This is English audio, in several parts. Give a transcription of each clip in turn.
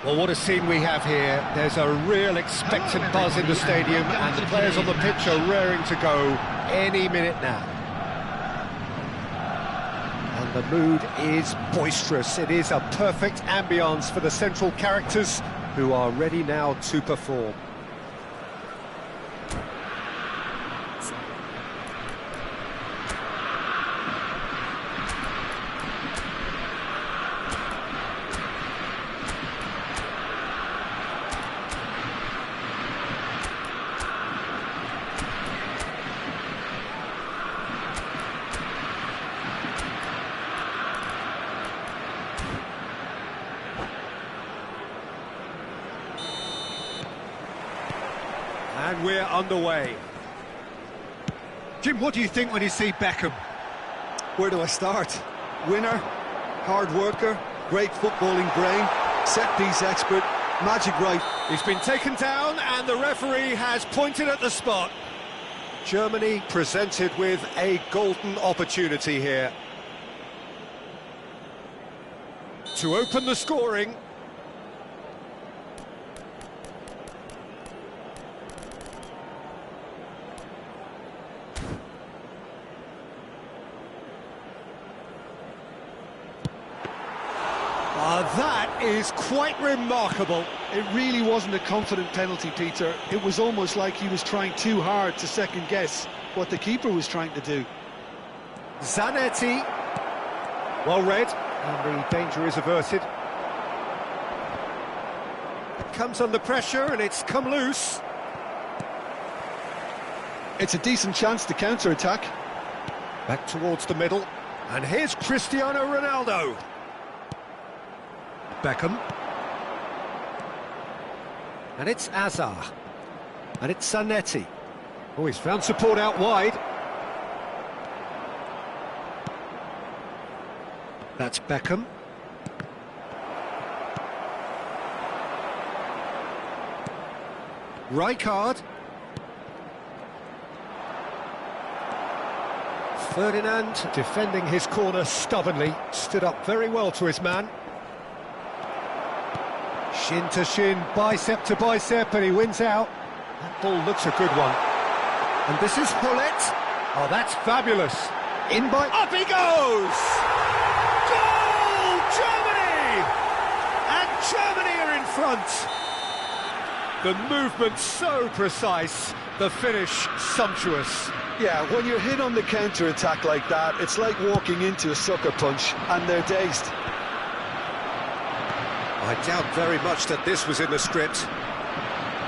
Well, what a scene we have here. There's a real expectant buzz in the stadium, and the players on the pitch are raring to go any minute now. And the mood is boisterous. It is a perfect ambience for the central characters who are ready now to perform. And we're underway. Jim, what do you think when you see Beckham? Where do I start? Winner, hard worker, great footballing brain, set-piece expert, magic right. He's been taken down and the referee has pointed at the spot. Germany presented with a golden opportunity here to open the scoring. That is quite remarkable. It really wasn't a confident penalty, Peter. It was almost like he was trying too hard to second-guess what the keeper was trying to do. Zanetti, well read, and the danger is averted. It comes under pressure and it's come loose. It's a decent chance to counter-attack. Back towards the middle, and here's Cristiano Ronaldo. Beckham. And it's Azar. And it's Zanetti. Oh, he's found support out wide. That's Beckham. Rijkaard. Ferdinand, defending his corner stubbornly, stood up very well to his man. Shin to shin, bicep to bicep, and he wins out. That ball looks a good one. And this is Hullet. Oh, that's fabulous. In by... Up he goes! Goal! Germany! And Germany are in front. The movement so precise, the finish sumptuous. Yeah, when you're hit on the counter-attack like that, it's like walking into a sucker punch, and they're dazed. I doubt very much that this was in the script.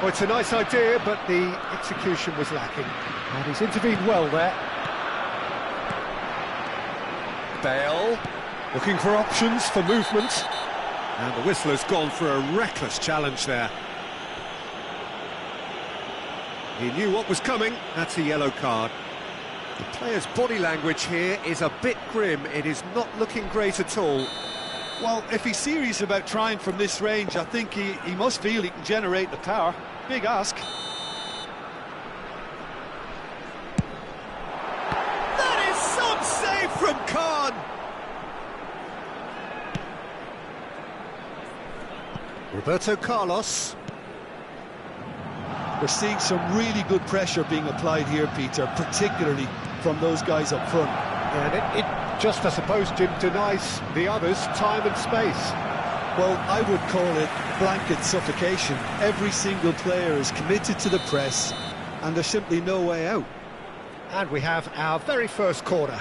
Well, it's a nice idea, but the execution was lacking. And he's intervened well there. Bale, looking for options for movement. And the whistler's gone for a reckless challenge there. He knew what was coming. That's a yellow card. The player's body language here is a bit grim. It is not looking great at all. Well, if he's serious about trying from this range, I think he must feel he can generate the power. Big ask. That is some save from Khan! Roberto Carlos. We're seeing some really good pressure being applied here, Peter, particularly from those guys up front. And it just, I suppose, Jim, denies the others time and space. Well, I would call it blanket suffocation. Every single player is committed to the press, and there's simply no way out. And we have our very first corner.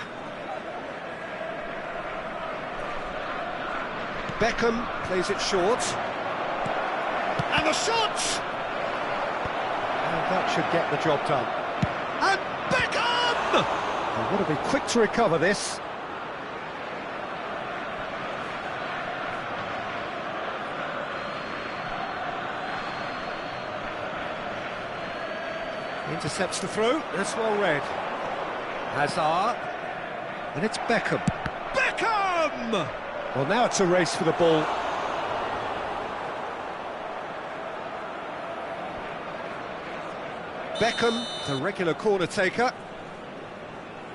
Beckham plays it short. And the shot! And that should get the job done. And Beckham! They want to be quick to recover this. Intercepts the throw, that's well read. Hazard. And it's Beckham. Beckham! Well, now it's a race for the ball. Beckham, the regular corner taker.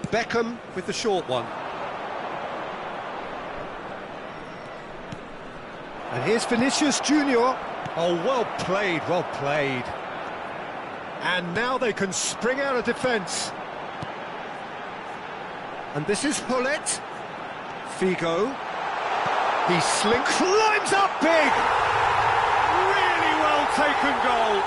Beckham with the short one. And here's Vinicius Junior. Oh, well played, well played. And now they can spring out of defence. And this is Hullet. Figo. He climbs up big. Really well taken goal.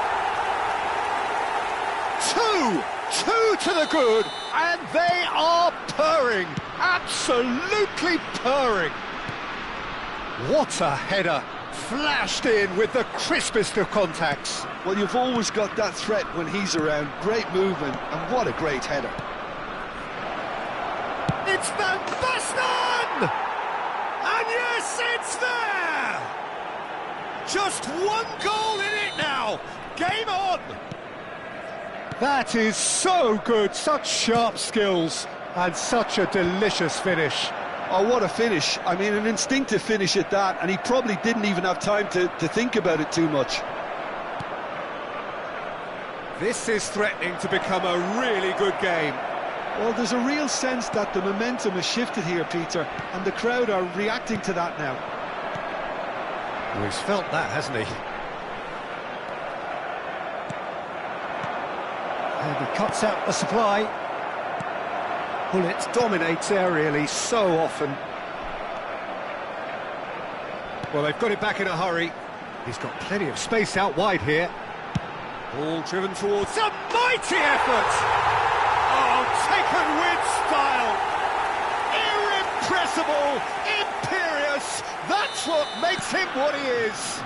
Two to the good, and they are purring. Absolutely purring. What a header. Flashed in with the crispest of contacts. Well, you've always got that threat when he's around. Great movement, and what a great header. It's Van Basten! And yes, it's there! Just one goal in it now. Game on! That is so good, such sharp skills, and such a delicious finish. Oh, what a finish. I mean, an instinctive finish at that, and he probably didn't even have time to think about it too much. This is threatening to become a really good game. Well, there's a real sense that the momentum has shifted here, Peter, and the crowd are reacting to that now. Well, he's felt that, hasn't he? And he cuts out the supply. Hullet dominates aerially so often. Well, they've got it back in a hurry. He's got plenty of space out wide here. Ball driven towards a mighty effort! Oh, taken with style! Irrepressible! Imperious! That's what makes him what he is!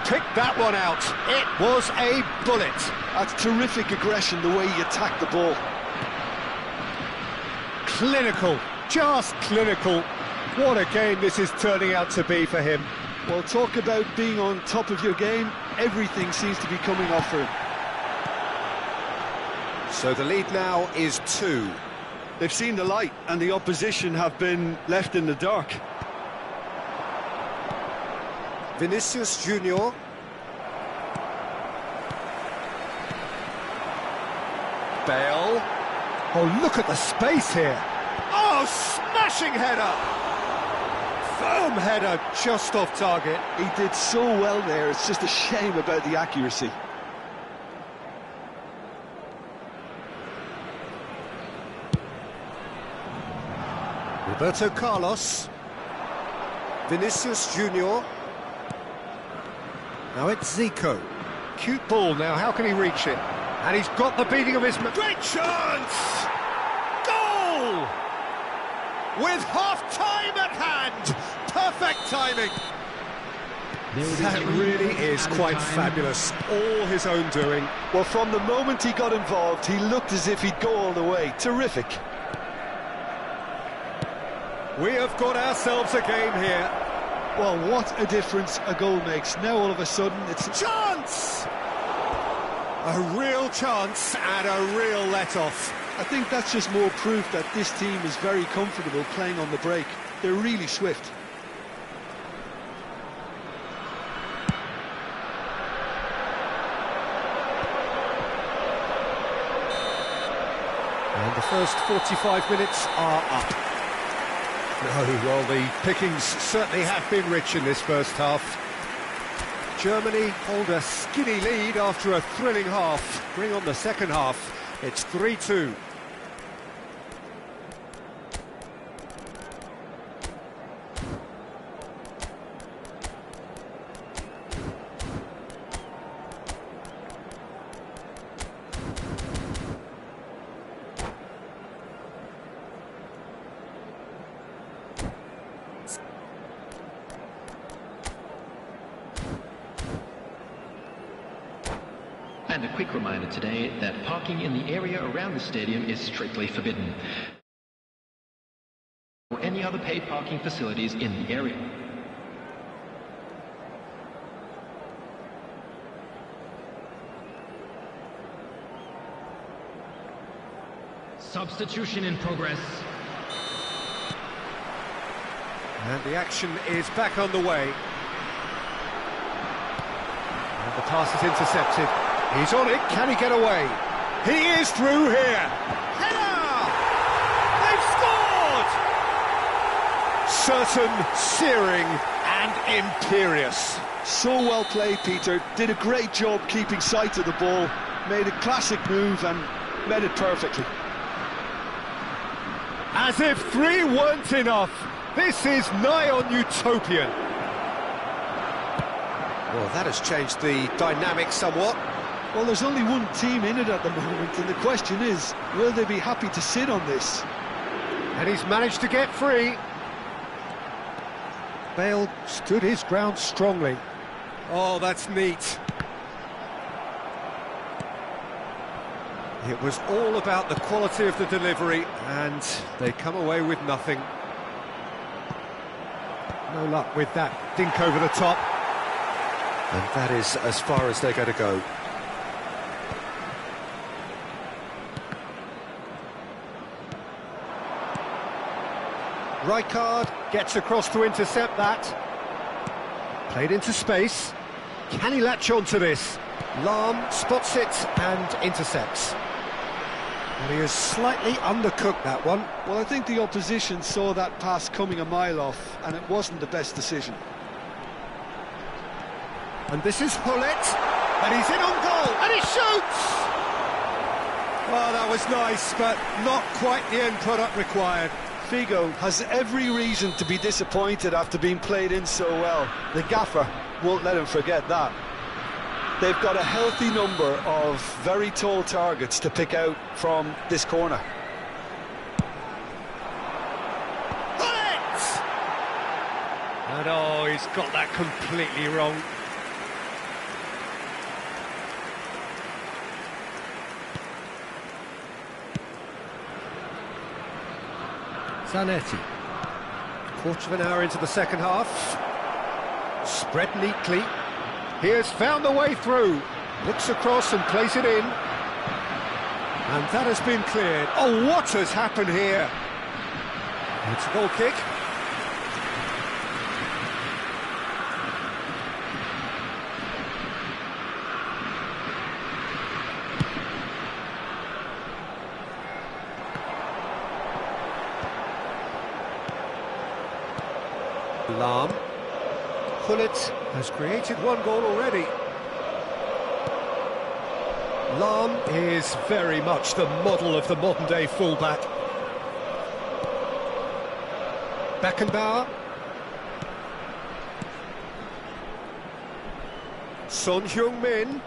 Pick that one out. It was a bullet. That's terrific aggression, the way he attacked the ball. Clinical, just clinical. What a game this is turning out to be for him. Well, talk about being on top of your game. Everything seems to be coming off for him. So the lead now is 2. They've seen the light, and the opposition have been left in the dark. Vinicius Junior. Bale. Oh, look at the space here. Oh, smashing header. Firm header, just off target. He did so well there, it's just a shame about the accuracy. Roberto Carlos. Vinicius Junior. Now it's Zico. Cute ball now, how can he reach it? And he's got the beating of his... Great chance! Goal! With half-time at hand! Perfect timing! That really is quite fabulous. All his own doing. Well, from the moment he got involved, he looked as if he'd go all the way. Terrific. We have got ourselves a game here. Well, what a difference a goal makes. Now all of a sudden it's... Chance! A real chance and a real let-off. I think that's just more proof that this team is very comfortable playing on the break. They're really swift. And the first 45 minutes are up. No, well, the pickings certainly have been rich in this first half. Germany hold a skinny lead after a thrilling half. Bring on the second half. It's 3-2. And a quick reminder today that parking in the area around the stadium is strictly forbidden. Or any other paid parking facilities in the area. Substitution in progress. And the action is back on the way. And the pass is intercepted. He's on it, can he get away? He is through here! Header! They've scored! Certain, searing and imperious. So well played, Peter. Did a great job keeping sight of the ball, made a classic move and met it perfectly. As if 3 weren't enough, this is nigh on utopian. Well, that has changed the dynamic somewhat. Well, there's only one team in it at the moment, and the question is, will they be happy to sit on this? And he's managed to get free. Bale stood his ground strongly. Oh, that's neat. It was all about the quality of the delivery, and they come away with nothing. No luck with that dink over the top. And that is as far as they're going to go. Rijkaard gets across to intercept that. Played into space. Can he latch on to this? Lahm spots it and intercepts. And he has slightly undercooked that one. Well, I think the opposition saw that pass coming a mile off, and it wasn't the best decision. And this is Hullet, and he's in on goal, and he shoots! Oh, that was nice, but not quite the end product required. Figo has every reason to be disappointed after being played in so well. The gaffer won't let him forget that. They've got a healthy number of very tall targets to pick out from this corner. Hullet! And oh, he's got that completely wrong. Zanetti. Quarter of an hour into the second half. Spread neatly. He has found the way through. Looks across and plays it in. And that has been cleared. Oh, what has happened here? It's a goal kick. Lahm. Hullet has created 1 goal already. Lahm is very much the model of the modern-day fullback. Beckenbauer. Son Heung-min.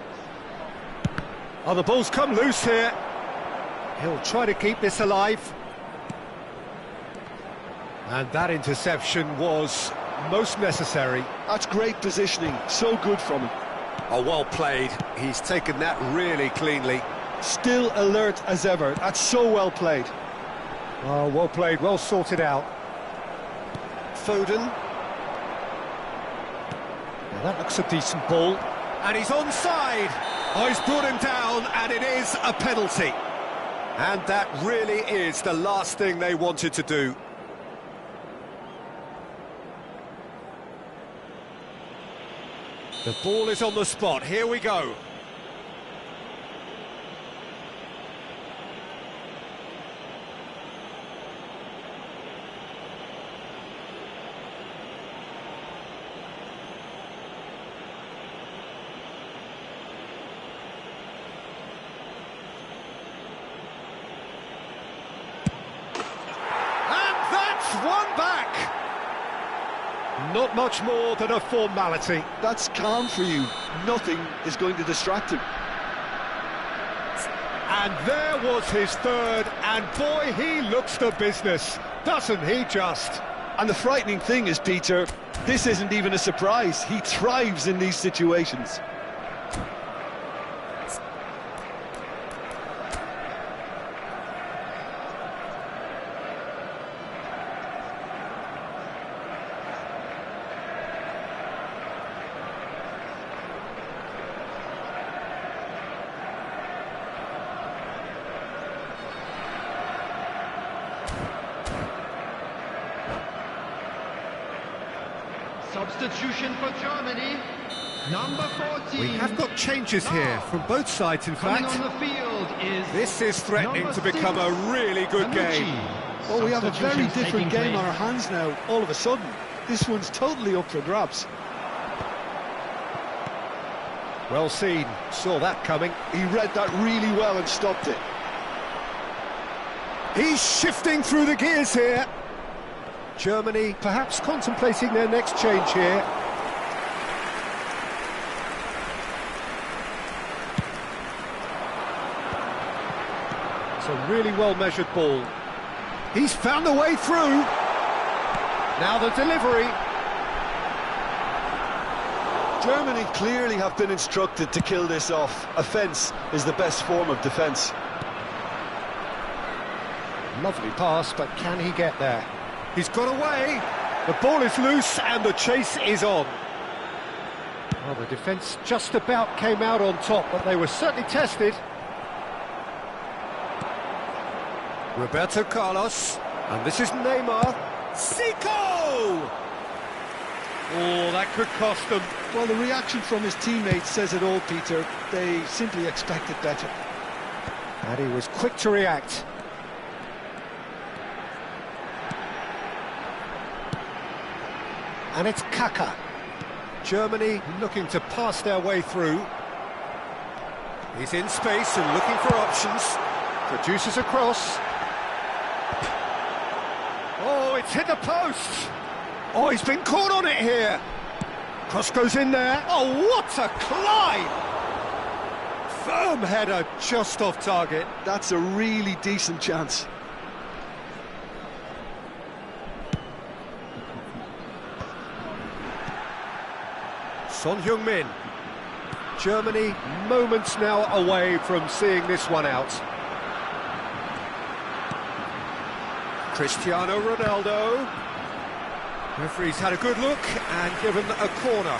Oh, the ball's come loose here. He'll try to keep this alive. And that interception was most necessary. That's great positioning, so good from him. Oh, well played. He's taken that really cleanly. Still alert as ever. That's so well played. Oh, well played, well sorted out. Foden. Well, that looks a decent ball. And he's onside. Oh, he's brought him down, and it is a penalty. And that really is the last thing they wanted to do. The ball is on the spot, here we go. And that's one back! Not much more than a formality. That's calm for you. Nothing is going to distract him. And there was his third, and boy, he looks the business, doesn't he just? And the frightening thing is, Peter, this isn't even a surprise. He thrives in these situations. Substitution for Germany. Number 14. We have got changes here from both sides, in Coming fact. on the field is This is threatening to become a really good game. Well, we have a very Substitutions different taking game on place. our hands now, all of a sudden. This one's totally up for grabs. Well seen, saw that coming. He read that really well and stopped it. He's shifting through the gears here. Germany perhaps contemplating their next change here. It's a really well-measured ball. He's found the way through. Now the delivery. Germany clearly have been instructed to kill this off. Offence is the best form of defence. Lovely pass, but can he get there? He's got away. The ball is loose and the chase is on. Well, the defence just about came out on top, but they were certainly tested. Roberto Carlos, and this is Neymar. Zico! Oh, that could cost them. Well, the reaction from his teammates says it all, Peter. They simply expected better. And he was quick to react. And it's Kaka. Germany looking to pass their way through. He's in space and looking for options. Produces a cross. Oh, it's hit the post. Oh, he's been caught on it here. Cross goes in there. Oh, what a climb! Firm header just off target. That's a really decent chance. Son Heung-min. Germany moments now away from seeing this one out. Cristiano Ronaldo. Referee's had a good look and given a corner.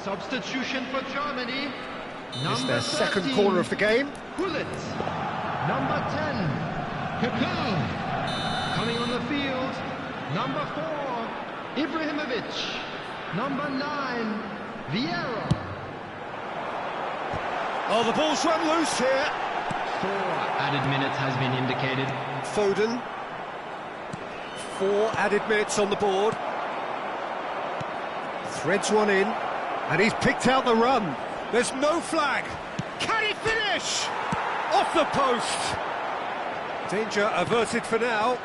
Substitution for Germany. It's their second 13, corner of the game. Gullit. Number 10, Kaká. Coming on the field, number 4, Ibrahimovic. Number 9, Vieira. Oh, the ball's run loose here. 4 added minutes has been indicated. Foden. 4 added minutes on the board. Threads one in. And he's picked out the run. There's no flag. Can he finish? Off the post. Danger averted for now.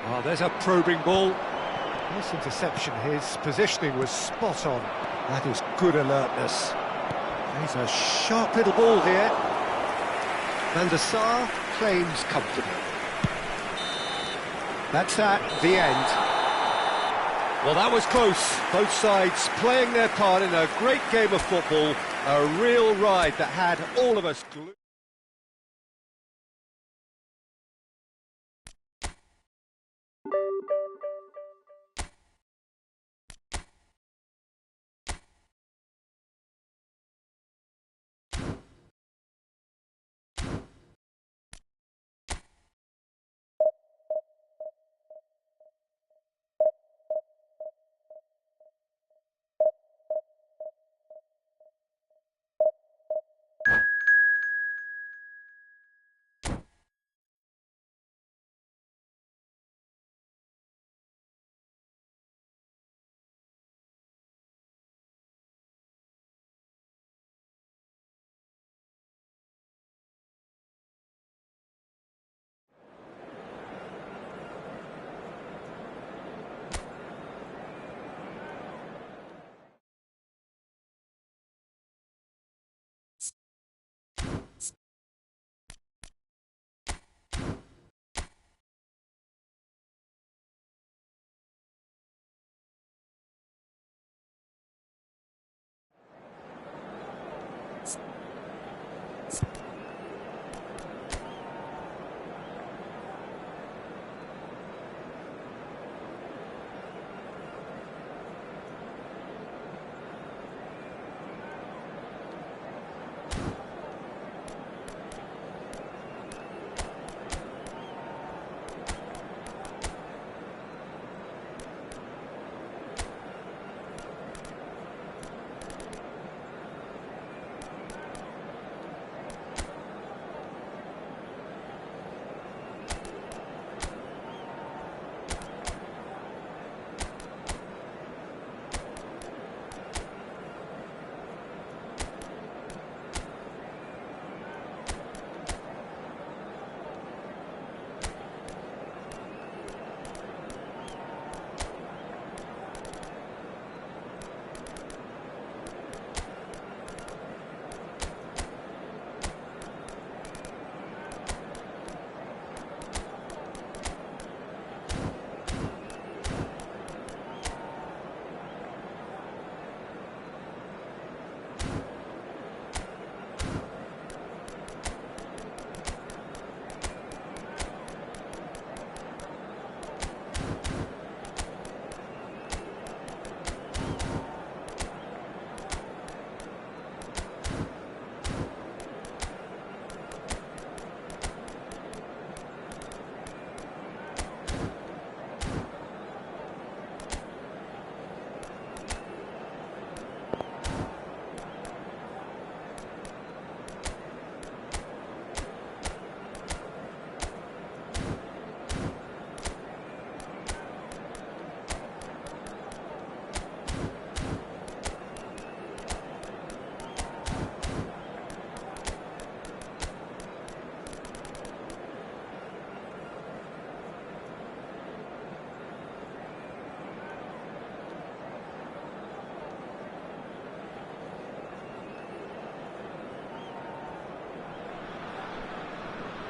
Oh, there's a probing ball. Nice interception. His positioning was spot on. That is good alertness. There's a sharp little ball here. Van der Sar claims comfortably. That's at the end. Well, that was close. Both sides playing their part in a great game of football. A real ride that had all of us glued.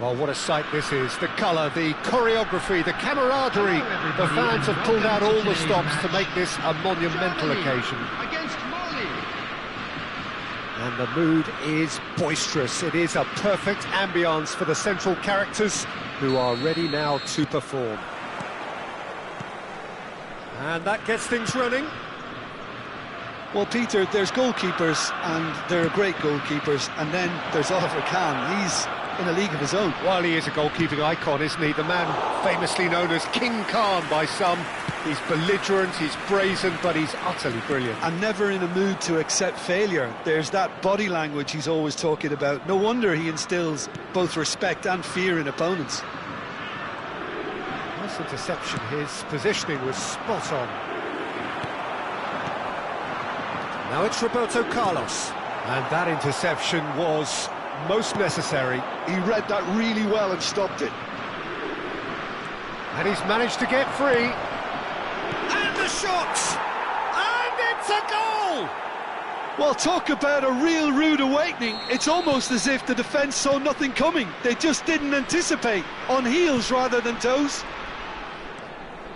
Well, what a sight this is. The colour, the choreography, the camaraderie. The fans have pulled out all the stops to make this a monumental occasion. Against Mali. And the mood is boisterous. It is a perfect ambience for the central characters who are ready now to perform. And that gets things running. Well, Peter, there's goalkeepers, and there are great goalkeepers, and then there's Oliver Kahn. He's in a league of his own. While he is a goalkeeping icon, isn't he? The man famously known as King Khan by some. He's belligerent, he's brazen, but he's utterly brilliant. And never in a mood to accept failure. There's that body language he's always talking about. No wonder he instills both respect and fear in opponents. Nice interception. His positioning was spot on. Now it's Roberto Carlos. And that interception was most necessary. He read that really well and stopped it. And he's managed to get free. And the shot! And it's a goal! Well, talk about a real rude awakening. It's almost as if the defence saw nothing coming. They just didn't anticipate. On heels rather than toes.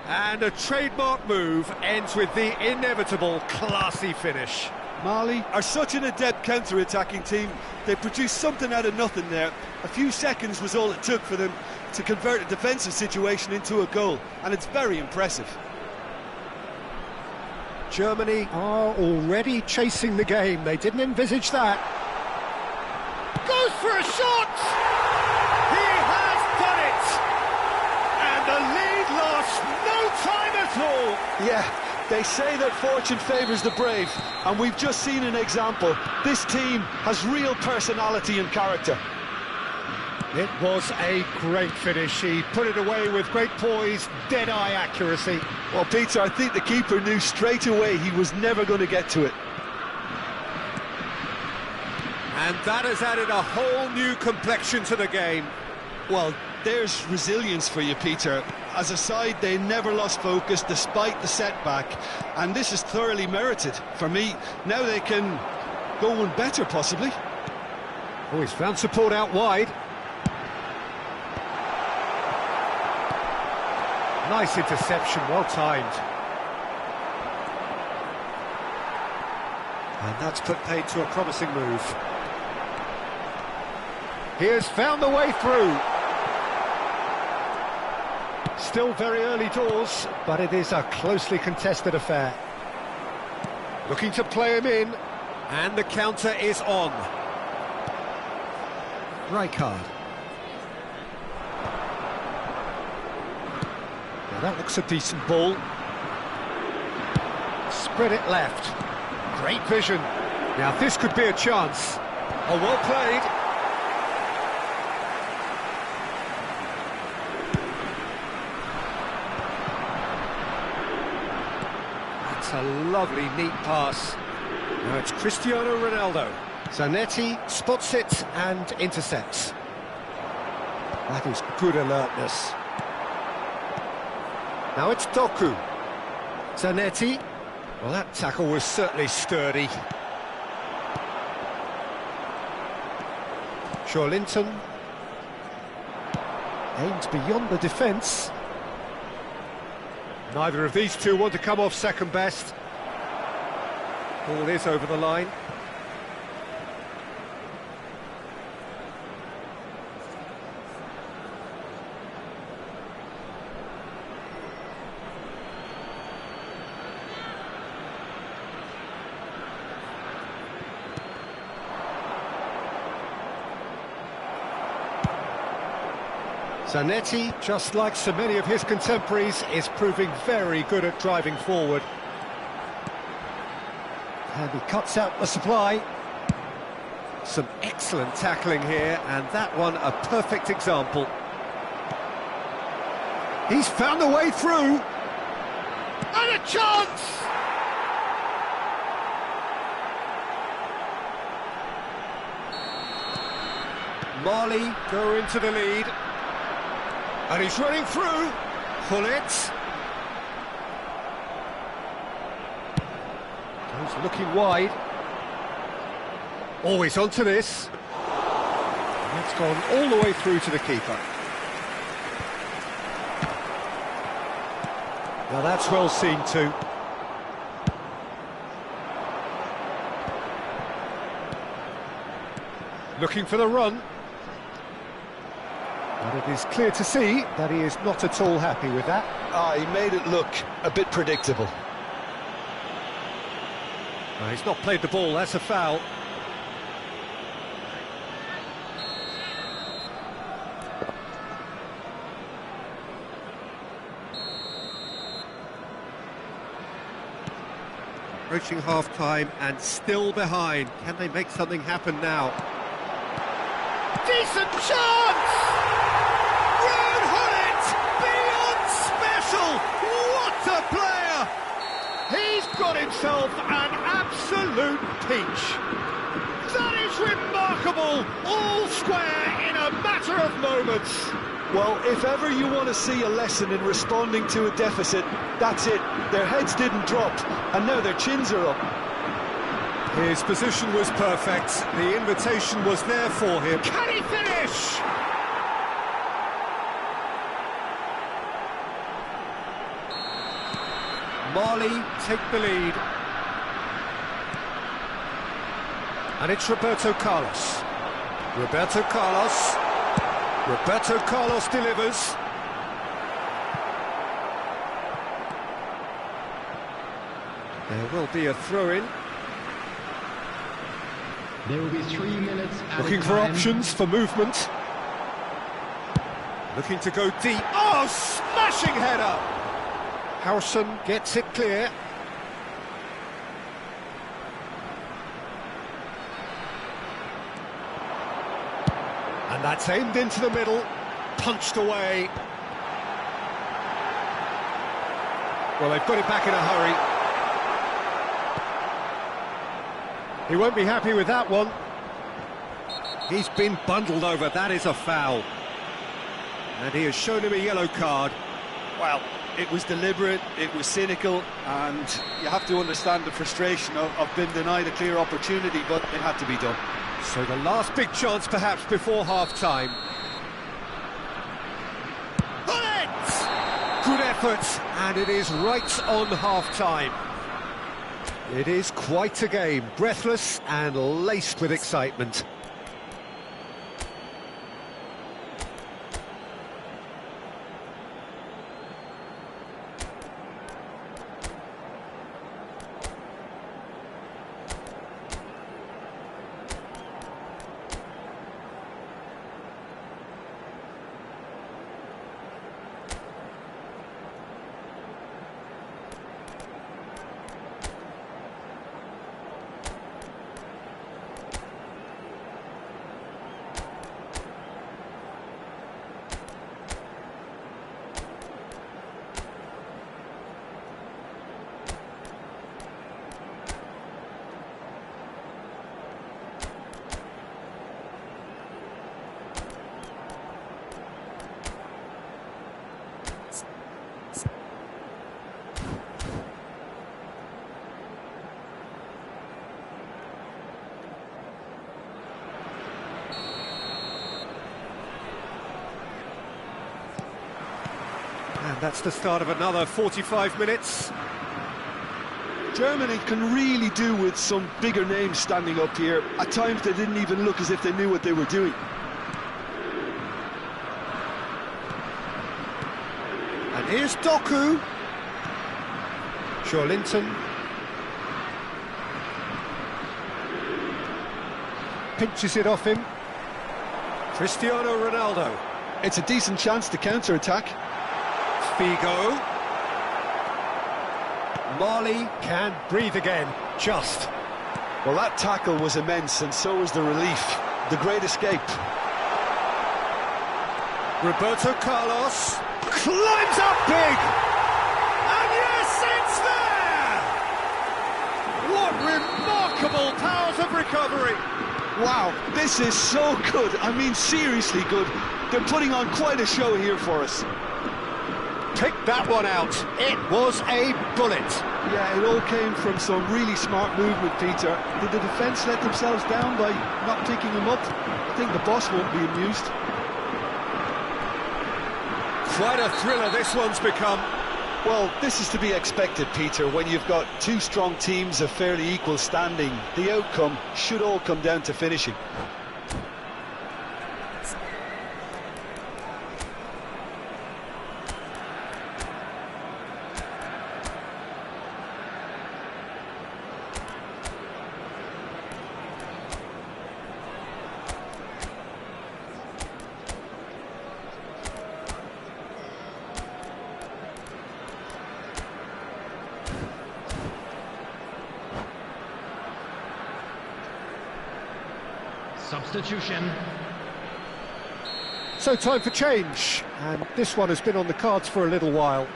And a trademark move ends with the inevitable classy finish. Mali are such an adept counter-attacking team. They produced something out of nothing there. A few seconds was all it took for them to convert a defensive situation into a goal, and it's very impressive. Germany are already chasing the game. They didn't envisage that. Goes for a shot! He has done it! And the lead lost no time at all! Yeah. They say that fortune favours the brave, and we've just seen an example. This team has real personality and character. It was a great finish. He put it away with great poise, dead-eye accuracy. Well, Peter, I think the keeper knew straight away he was never going to get to it. And that has added a whole new complexion to the game. Well, there's resilience for you, Peter. As a side, they never lost focus despite the setback, and this is thoroughly merited. For me, now they can go one better, possibly. Oh, he's found support out wide. Nice interception, well timed. And that's put paid to a promising move. He has found the way through. Still very early doors, but it is a closely contested affair. Looking to play him in, and the counter is on. Rijkaard. Now that looks a decent ball. Spread it left. Great vision. Now this could be a chance. Oh, well played. A lovely, neat pass. Now it's Cristiano Ronaldo. Zanetti spots it and intercepts. That is good alertness. Now it's Doku. Zanetti. Well, that tackle was certainly sturdy. Linton aims beyond the defence. Neither of these two want to come off second best. Ball is over the line. Zanetti, just like so many of his contemporaries, is proving very good at driving forward. And he cuts out the supply. Some excellent tackling here, and that one a perfect example. He's found a way through. And a chance! Mali go into the lead. And he's running through. Hullet. Goes looking wide. Always onto this. It's gone all the way through to the keeper. Now that's well seen too. Looking for the run. But it is clear to see that he is not at all happy with that. He made it look a bit predictable. He's not played the ball, that's a foul. Approaching half-time and still behind. Can they make something happen now? Decent chance! Ruud Gullit! Beyond special! What a player! He's got himself an absolute peach. That is remarkable! All square in a matter of moments. Well, if ever you want to see a lesson in responding to a deficit, that's it. Their heads didn't drop, and now their chins are up. His position was perfect. The invitation was there for him. Can he finish? Mali take the lead. And it's Roberto Carlos. Roberto Carlos. Roberto Carlos delivers. There will be a throw-in. There will be 3 minutes at Looking for options for movement. Looking to go deep. Oh, smashing header! Howson gets it clear. And that's aimed into the middle, punched away. Well, they've got it back in a hurry. He won't be happy with that one. He's been bundled over, that is a foul. And he has shown him a yellow card. Well, it was deliberate, it was cynical, and you have to understand the frustration of being denied a clear opportunity, but it had to be done. So the last big chance perhaps before half-time. Good effort, and it is right on half-time. It is quite a game, breathless and laced with excitement. And that's the start of another 45 minutes. Germany can really do with some bigger names standing up here. At times they didn't even look as if they knew what they were doing. And here's Doku. Linton. Pinches it off him. Cristiano Ronaldo. It's a decent chance to counter-attack. Figo. Mali can breathe again, just. Well, that tackle was immense, and so was the relief. The great escape. Roberto Carlos climbs up big! And yes, it's there! What remarkable powers of recovery! Wow, this is so good. I mean, seriously good. They're putting on quite a show here for us. picked that one out. It was a bullet. Yeah, it all came from some really smart movement, Peter. Did the defence let themselves down by not picking him up? I think the boss won't be amused. Quite a thriller this one's become. Well, this is to be expected, Peter, when you've got two strong teams of fairly equal standing. The outcome should all come down to finishing. Substitution. So time for change, and this one has been on the cards for a little while.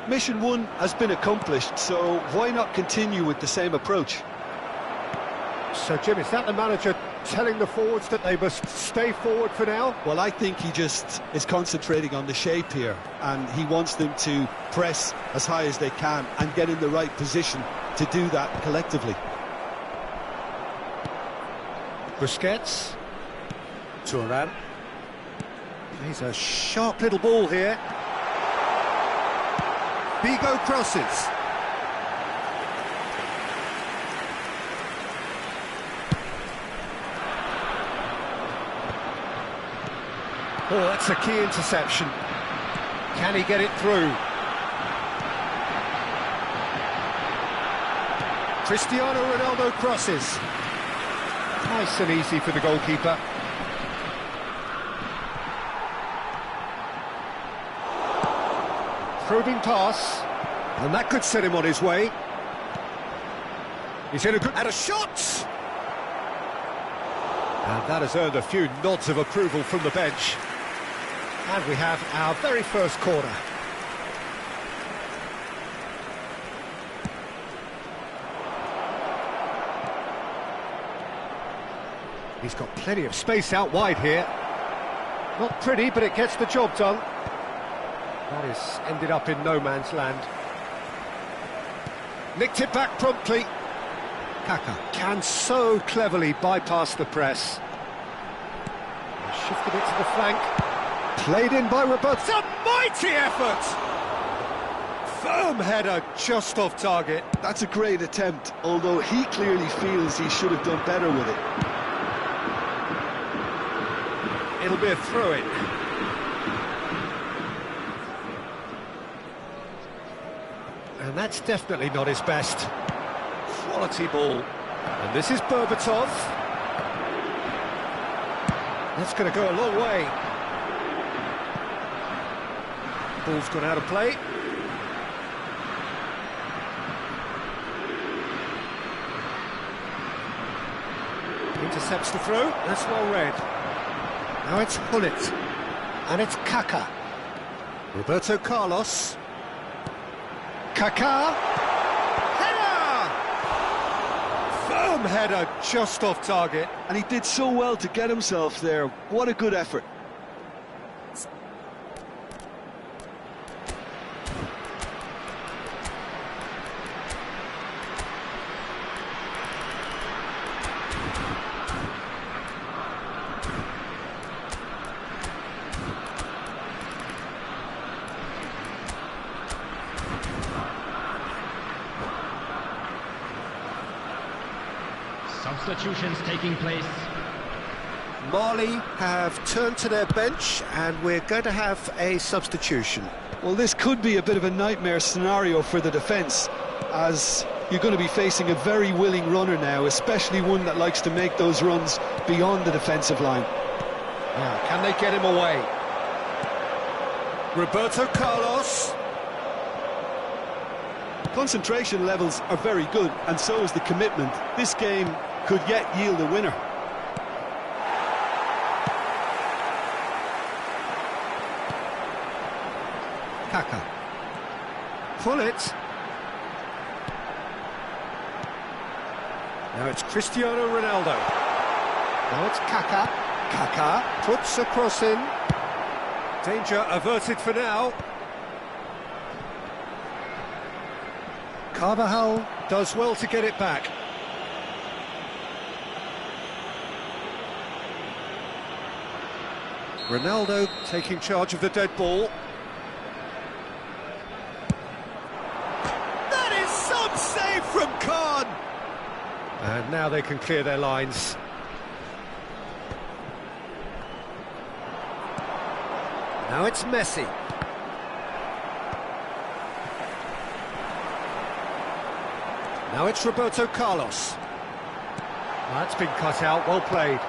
Mission 1 has been accomplished, so why not continue with the same approach? So Jim, is that the manager telling the forwards that they must stay forward for now? Well, I think he just is concentrating on the shape here, and he wants them to press as high as they can and get in the right position to do that collectively. Busquets. Turan. He's a sharp little ball here. Vigo crosses. Oh, that's a key interception. Can he get it through? Cristiano Ronaldo crosses. Nice and easy for the goalkeeper. Probing pass, and that could set him on his way. He's in a good... and a shot! And that has earned a few nods of approval from the bench. And we have our very first corner. He's got plenty of space out wide here. Not pretty, but it gets the job done. That is ended up in no man's land. Nicked it back promptly. Kaka can so cleverly bypass the press. Shifted it to the flank. Played in by Roberto. It's a mighty effort! Firm header just off target. That's a great attempt, although he clearly feels he should have done better with it. It'll be a throw-in. And that's definitely not his best. Quality ball. And this is Berbatov. That's going to go a long way. Ball's gone out of play. Intercepts the throw. That's well read. Now it's Hullet. And it's Kaka. Roberto Carlos. Kaka. Header! Firm header just off target. And he did so well to get himself there. What a good effort. Substitutions taking place. Mali have turned to their bench and we're going to have a substitution. Well, this could be a bit of a nightmare scenario for the defence, as you're going to be facing a very willing runner now, especially one that likes to make those runs beyond the defensive line. Now, can they get him away? Roberto Carlos. Concentration levels are very good, and so is the commitment. This game could yet yield a winner. Kaka. Pull it. Now it's Cristiano Ronaldo. Now it's Kaká. Kaká puts a cross in. Danger averted for now. Carvajal does well to get it back. Ronaldo taking charge of the dead ball. That is some save from Khan! And now they can clear their lines. Now it's Messi. Now it's Roberto Carlos. That's been cut out, well played.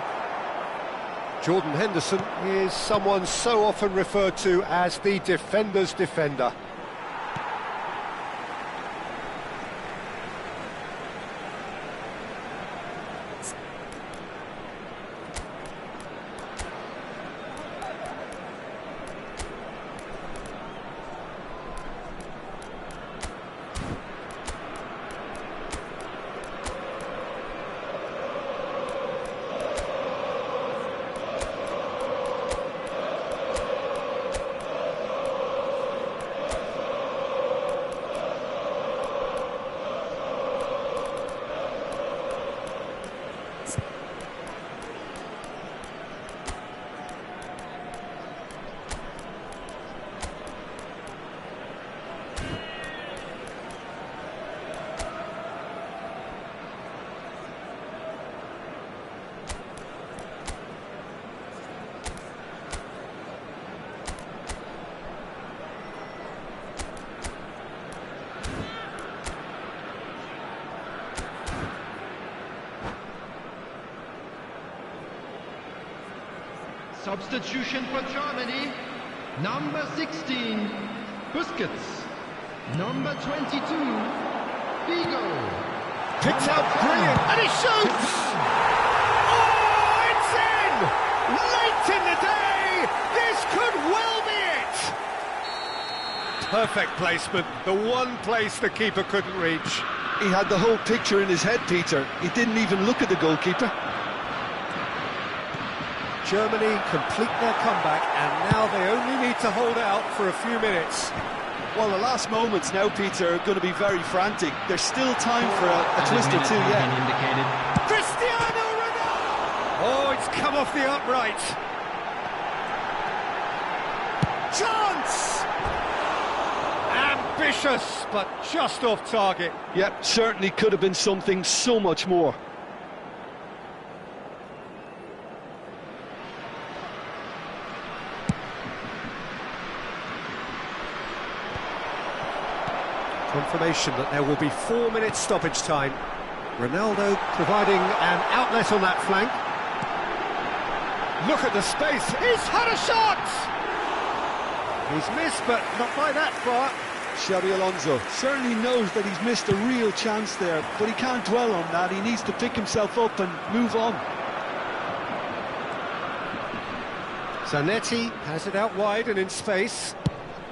Jordan Henderson is someone so often referred to as the defender's defender. Substitution for Germany, number 16, Busquets, number 22, Figo. Picked out brilliant, and he shoots! Oh, it's in! Late in the day, this could well be it! Perfect placement, the one place the keeper couldn't reach. He had the whole picture in his head, Peter. He didn't even look at the goalkeeper. Germany complete their comeback, and now they only need to hold out for a few minutes. Well, the last moments now, Peter, are going to be very frantic. There's still time for a twist or two yet. Cristiano Ronaldo! Oh, it's come off the upright. Chance! Ambitious, but just off target. Yep, certainly could have been something so much more. Confirmation that there will be 4 minutes stoppage time. Ronaldo providing an outlet on that flank. Look at the space. He's had a shot! He's missed, but not by that far. Xabi Alonso certainly knows that he's missed a real chance there, but he can't dwell on that. He needs to pick himself up and move on. Zanetti has it out wide and in space.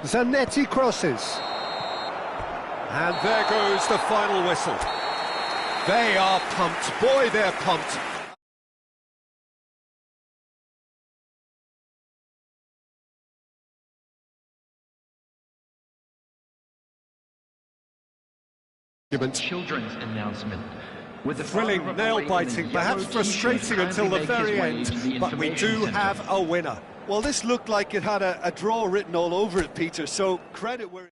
Zanetti crosses. And there goes the final whistle. They are pumped. Boy, they're pumped. Children's announcement. With the Thrilling, nail-biting, perhaps frustrating until the very end, but we do have a winner. Well, this looked like it had a draw written all over it, Peter, so credit where...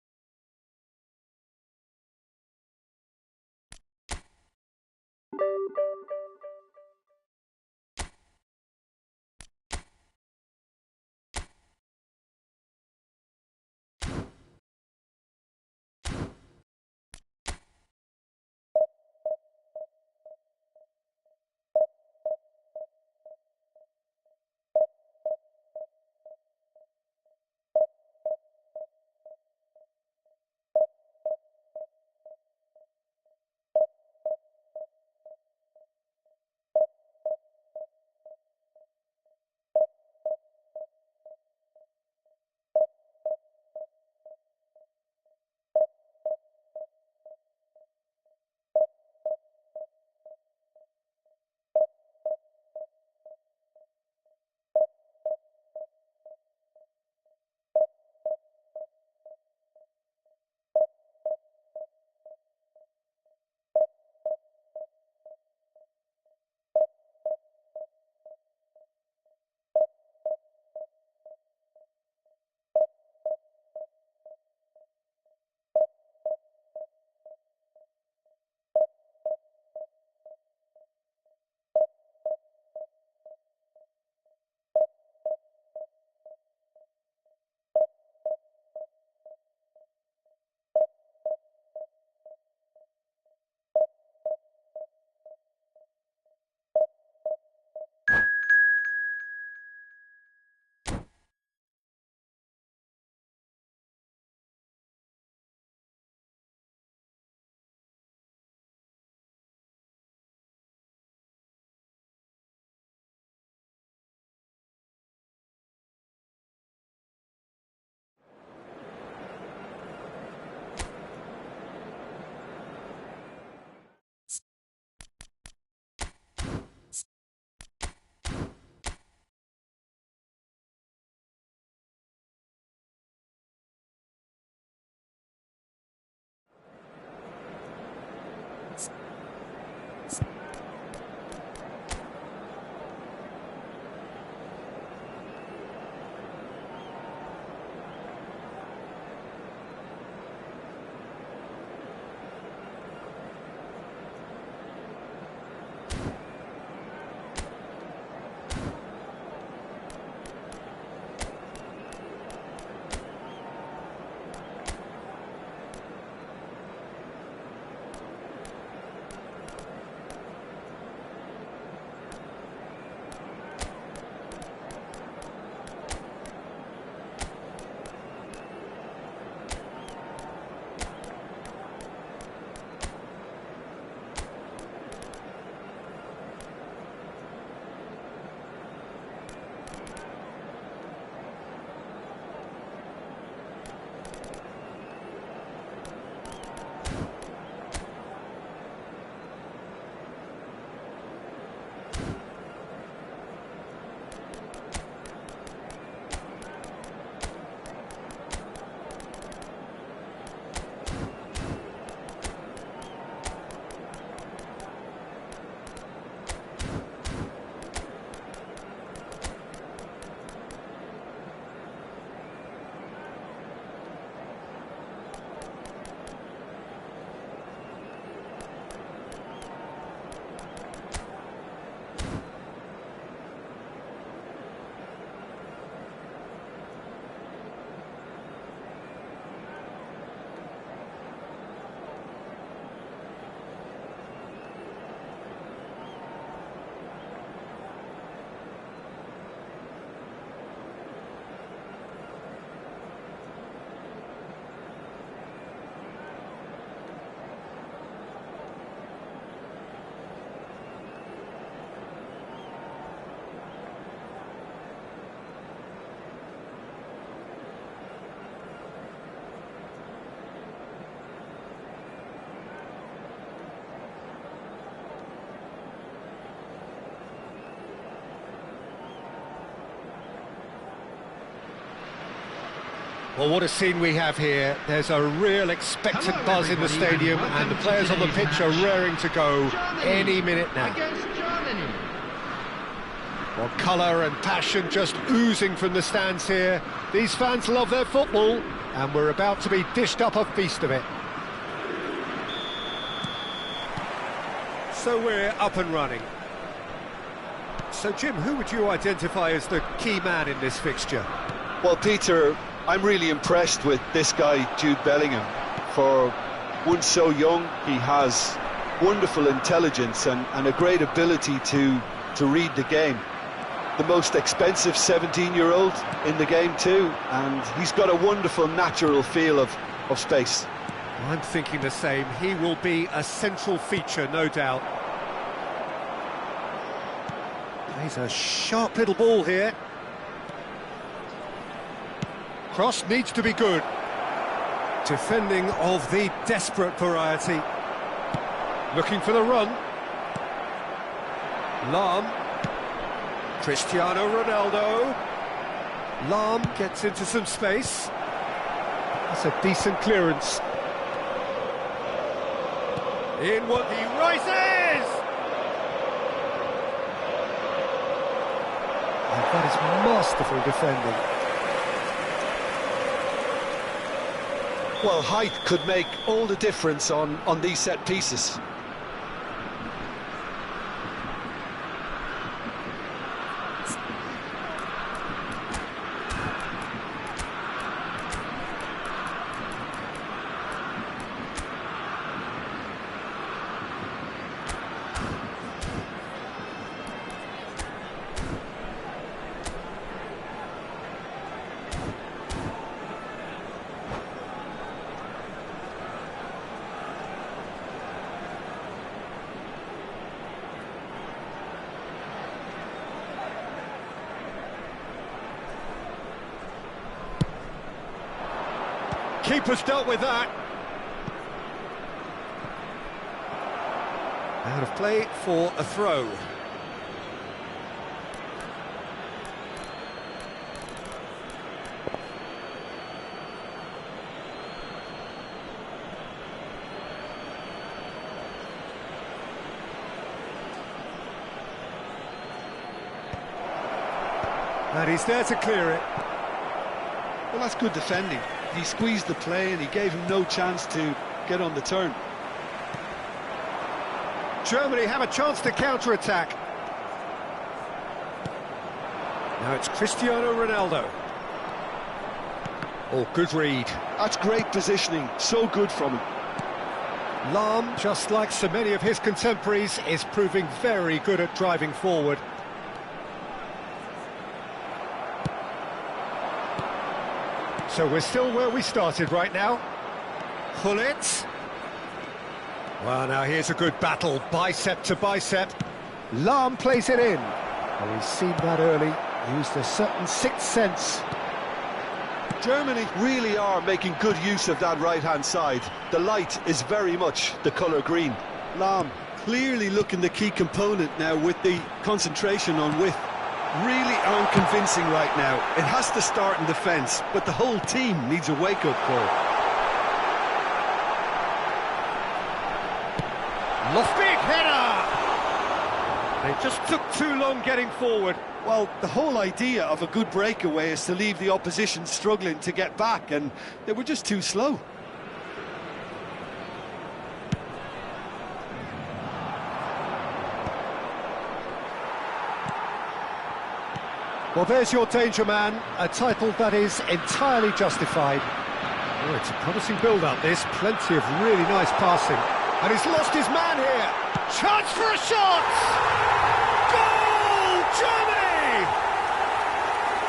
Well, what a scene we have here. There's a real expectant buzz in the stadium, and the players on the pitch are raring to go any minute now. Well, colour and passion just oozing from the stands here. These fans love their football, and we're about to be dished up a feast of it. So we're up and running. So, Jim, who would you identify as the key man in this fixture? Well, Peter, I'm really impressed with this guy, Jude Bellingham. For one so young, he has wonderful intelligence and a great ability to read the game. The most expensive 17-year-old in the game too, and he's got a wonderful natural feel of space. I'm thinking the same. He will be a central feature, no doubt. Plays a sharp little ball here. Cross needs to be good. Defending of the desperate variety. Looking for the run. Lahm. Cristiano Ronaldo. Lahm gets into some space. That's a decent clearance. In what he rises! And that is masterful defending. Well, height could make all the difference on these set pieces. Keeper's dealt with that. Out of play for a throw. And he's there to clear it. Well, that's good defending. He squeezed the play and he gave him no chance to get on the turn. Germany have a chance to counter-attack. Now it's Cristiano Ronaldo. Oh, good read. That's great positioning, so good from him. Lahm, just like so many of his contemporaries, is proving very good at driving forward. So we're still where we started right now. Hullet. Well, now here's a good battle, bicep to bicep. Lahm plays it in. Oh, he's seen that early, used a certain sixth sense. Germany really are making good use of that right-hand side. The light is very much the colour green. Lahm clearly looking the key component now with the concentration on width. Really unconvincing right now. It has to start in defence, but the whole team needs a wake-up call. Big header! They just took too long getting forward. Well, the whole idea of a good breakaway is to leave the opposition struggling to get back, and they were just too slow. Well, there's your danger man, a title that is entirely justified. Oh, it's a promising build-up, this. Plenty of really nice passing. And he's lost his man here. Chance for a shot! Goal, Germany!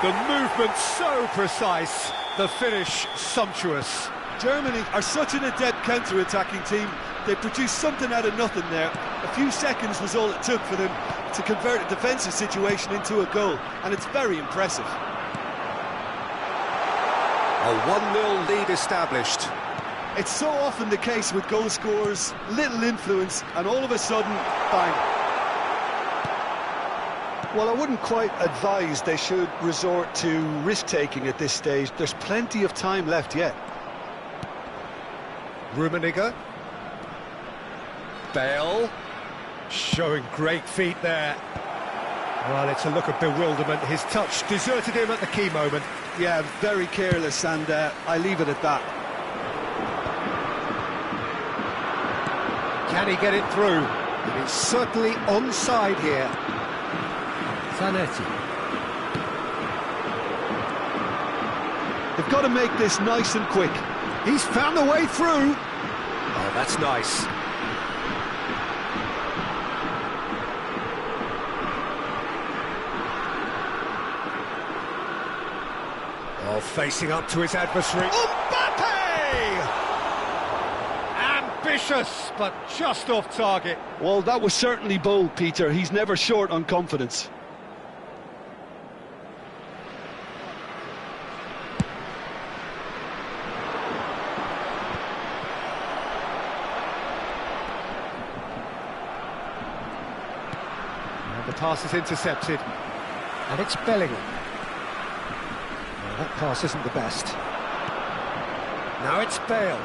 The movement so precise, the finish sumptuous. Germany are such an adept counter-attacking team. They produced something out of nothing there. A few seconds was all it took for them to convert a defensive situation into a goal, and it's very impressive. A 1-0 lead established. It's so often the case with goal scorers, little influence, and all of a sudden, bang. Well, I wouldn't quite advise they should resort to risk-taking at this stage. There's plenty of time left yet. Rummenigge. Bale. Showing great feet there. Well, it's a look of bewilderment. His touch deserted him at the key moment. Yeah, very careless, and I leave it at that. Can he get it through? And he's certainly onside here. Zanetti. They've got to make this nice and quick. He's found a way through. Oh, that's nice. Oh, facing up to his adversary. Mbappe! Ambitious, but just off target. Well, that was certainly bold, Peter. He's never short on confidence. And the pass is intercepted. And it's Bellingham. That pass isn't the best. Now it's Bale.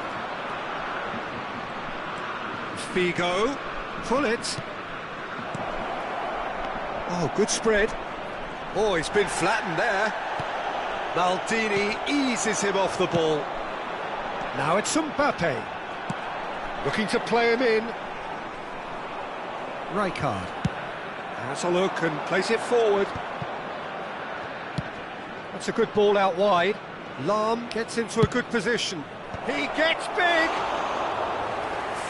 Figo. Pull it. Oh, good spread. Oh, he's been flattened there. Maldini eases him off the ball. Now it's Mbappe. Looking to play him in. Rijkaard. Has a look and plays it forward. That's a good ball out wide. Lahm gets into a good position. He gets big!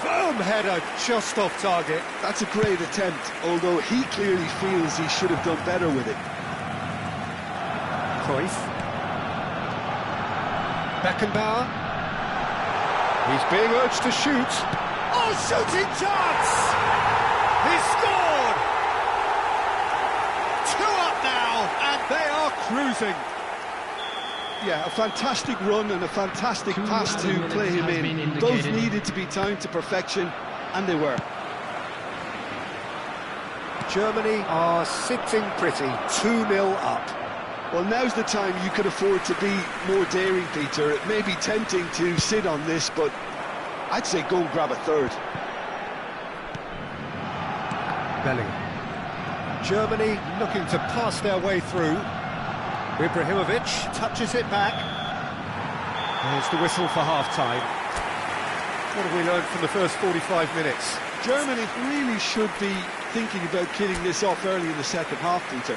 Firm header just off target. That's a great attempt, although he clearly feels he should have done better with it. Cruyff. Beckenbauer. He's being urged to shoot. Oh, shooting chance! He's scored! 2 up now, and they are cruising. Yeah, a fantastic run and a fantastic pass to play him in. Both needed to be timed to perfection, and they were. Germany are sitting pretty, 2-0 up. Well, now's the time you could afford to be more daring, Peter. It may be tempting to sit on this, but I'd say go and grab a third. Bellingham. Germany looking to pass their way through. Ibrahimovic touches it back. There's the whistle for half-time. What have we learned from the first 45 minutes? Germany really should be thinking about killing this off early in the second half, Peter.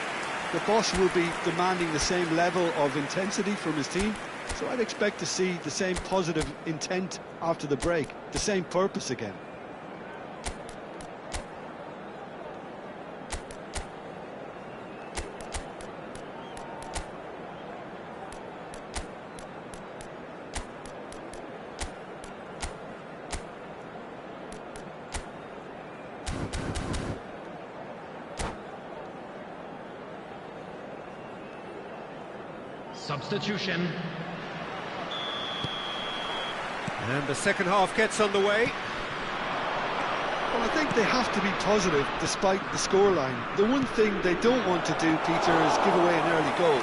The boss will be demanding the same level of intensity from his team, so I'd expect to see the same positive intent after the break, the same purpose again. Substitution. And the second half gets underway. Well, I think they have to be positive despite the scoreline. The one thing they don't want to do, Peter, is give away an early goal.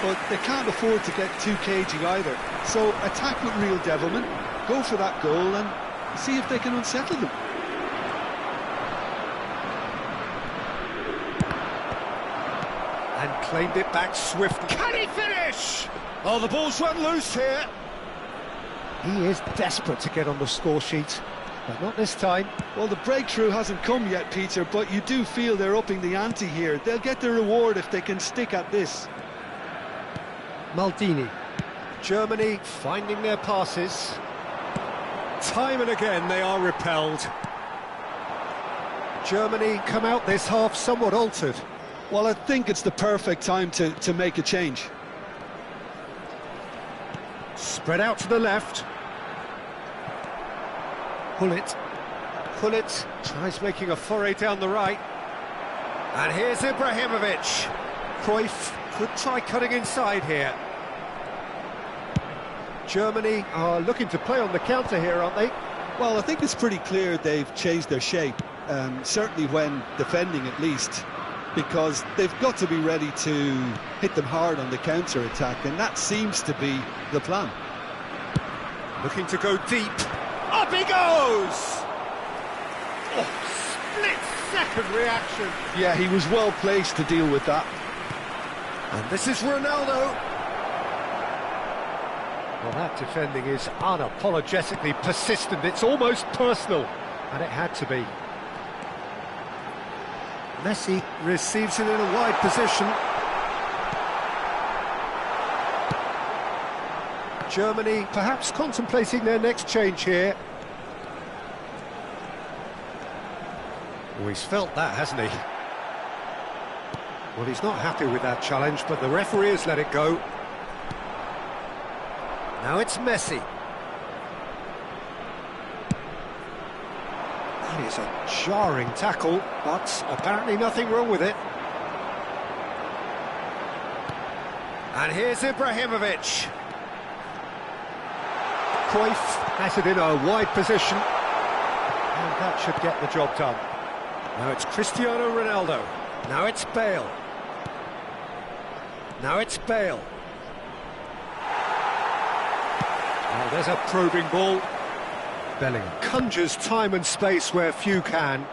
But they can't afford to get too cagey either. So attack with real devilment, go for that goal and see if they can unsettle them. And claimed it back swiftly. Can he finish? Oh, the ball's run loose here. He is desperate to get on the score sheet, but not this time. Well, the breakthrough hasn't come yet, Peter, but you do feel they're upping the ante here. They'll get their reward if they can stick at this. Maldini. Germany finding their passes. Time and again they are repelled. Germany come out this half somewhat altered. Well, I think it's the perfect time to make a change. Spread out to the left. Hullet. Hullet tries making a foray down the right. And here's Ibrahimovic. Cruyff could try cutting inside here. Germany are looking to play on the counter here, aren't they? Well, I think it's pretty clear they've changed their shape, certainly when defending at least. because they've got to be ready to hit them hard on the counter-attack, and that seems to be the plan. Looking to go deep. Up he goes! Oh, split-second reaction. Yeah, he was well placed to deal with that. And this is Ronaldo. Well, that defending is unapologetically persistent. It's almost personal, and it had to be. Messi receives it in a wide position. Germany perhaps contemplating their next change here. Oh, he's felt that, hasn't he? Well, he's not happy with that challenge, but the referee has let it go. Now it's Messi. That is a jarring tackle, but apparently nothing wrong with it. And here's Ibrahimovic. Cruyff has it in a wide position, and that should get the job done. Now it's Cristiano Ronaldo. Now it's Bale. Now it's Bale. Oh, there's a probing ball. Bellingham conjures time and space where few can.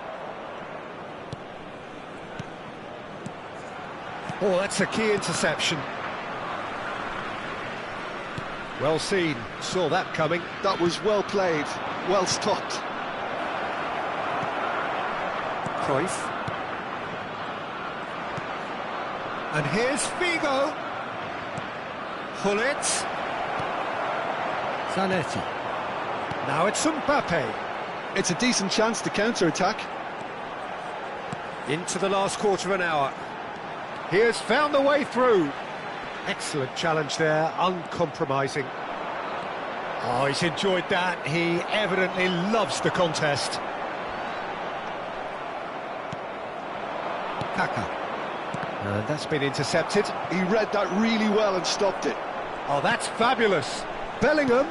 Oh, that's a key interception. Well seen, saw that coming. That was well played, well stopped. Cruyff. And here's Figo. Hullet. Zanetti. Now it's Mbappe. It's a decent chance to counter-attack. Into the last quarter of an hour. He has found the way through. Excellent challenge there, uncompromising. Oh, he's enjoyed that. He evidently loves the contest. Kaka. And that's been intercepted. He read that really well and stopped it. Oh, that's fabulous. Bellingham.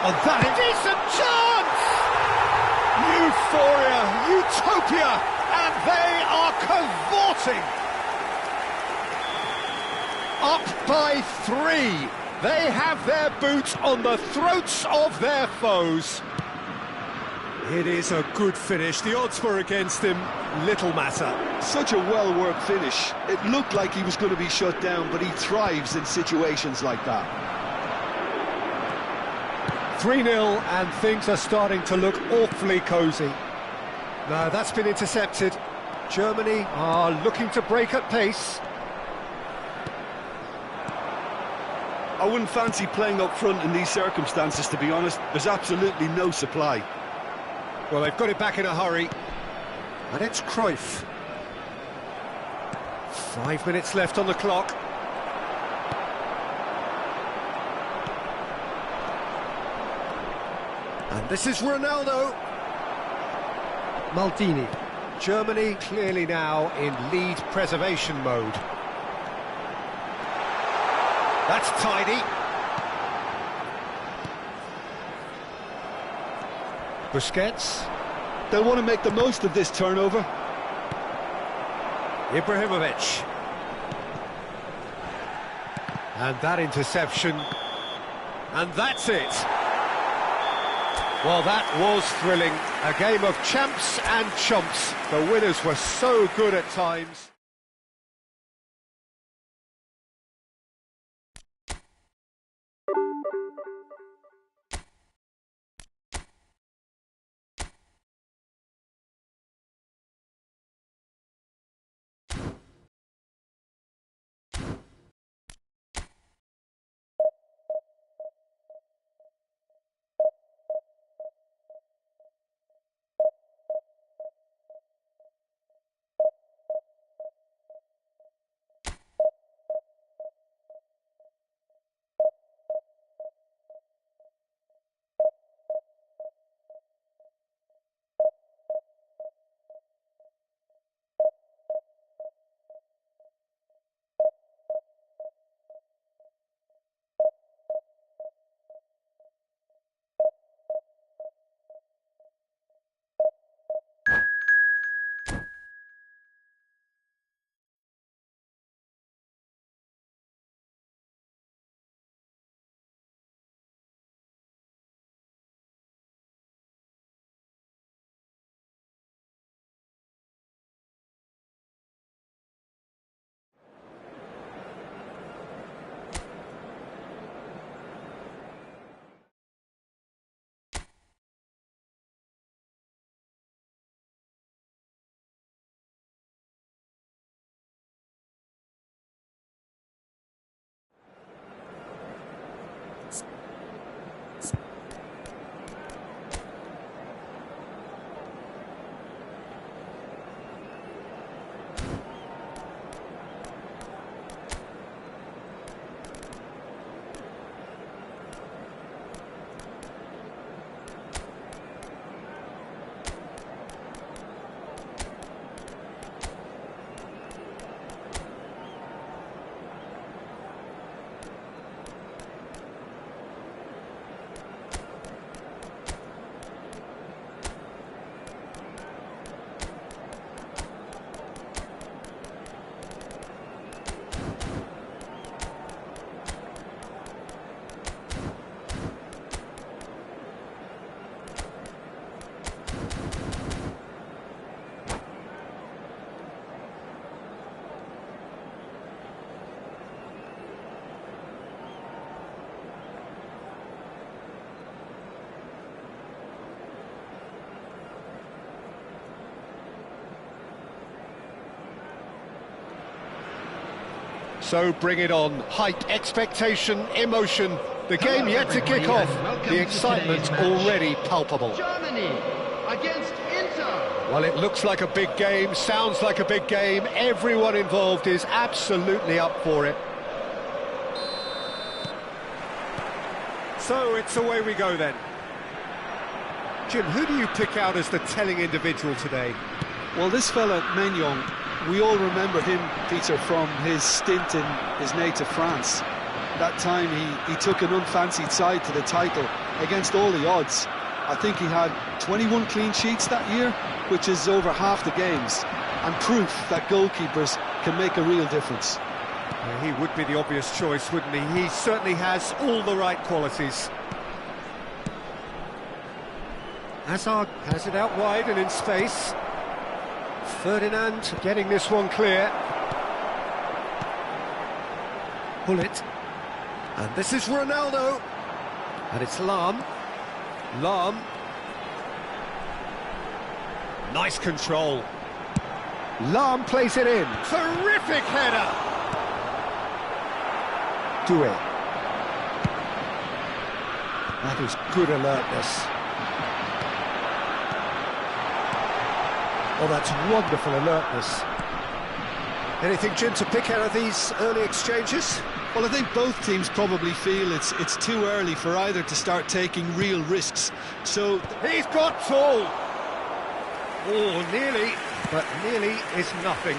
Oh, that is a decent chance! Euphoria, utopia, and they are cavorting. Up by 3. They have their boots on the throats of their foes. It is a good finish. The odds were against him. Little matter. Such a well-worked finish. It looked like he was going to be shut down, but he thrives in situations like that. 3-0, and things are starting to look awfully cosy. No, that's been intercepted. Germany are looking to break at pace. I wouldn't fancy playing up front in these circumstances, to be honest. There's absolutely no supply. Well, they've got it back in a hurry. And it's Cruyff. 5 minutes left on the clock. And this is Ronaldo. Maldini. Germany clearly now in lead preservation mode. That's tidy. Busquets. They'll want to make the most of this turnover. Ibrahimovic. And that interception. And that's it. Well, that was thrilling. A game of champs and chumps. The winners were so good at times. So bring it on. Hype, expectation, emotion. The game yet to kick off. The excitement already palpable. Germany against Inter. Well, it looks like a big game, sounds like a big game. Everyone involved is absolutely up for it. So it's away we go then. Jim, who do you pick out as the telling individual today? Well, this fella, Maignan, we all remember him, Peter, from his stint in his native France. That time he took an unfancied side to the title against all the odds. I think he had 21 clean sheets that year, which is over half the games, and proof that goalkeepers can make a real difference. Yeah, he would be the obvious choice, wouldn't he? He certainly has all the right qualities. Hazard has it out wide and in space. Ferdinand getting this one clear. Pull it. And this is Ronaldo. And it's Lahm. Lahm. Nice control. Lahm plays it in. Terrific header. Doué. That is good alertness. Oh, that's wonderful alertness. Anything, Jim, to pick out of these early exchanges? Well, I think both teams probably feel it's too early for either to start taking real risks. So he's got tall. Oh, nearly, but nearly is nothing.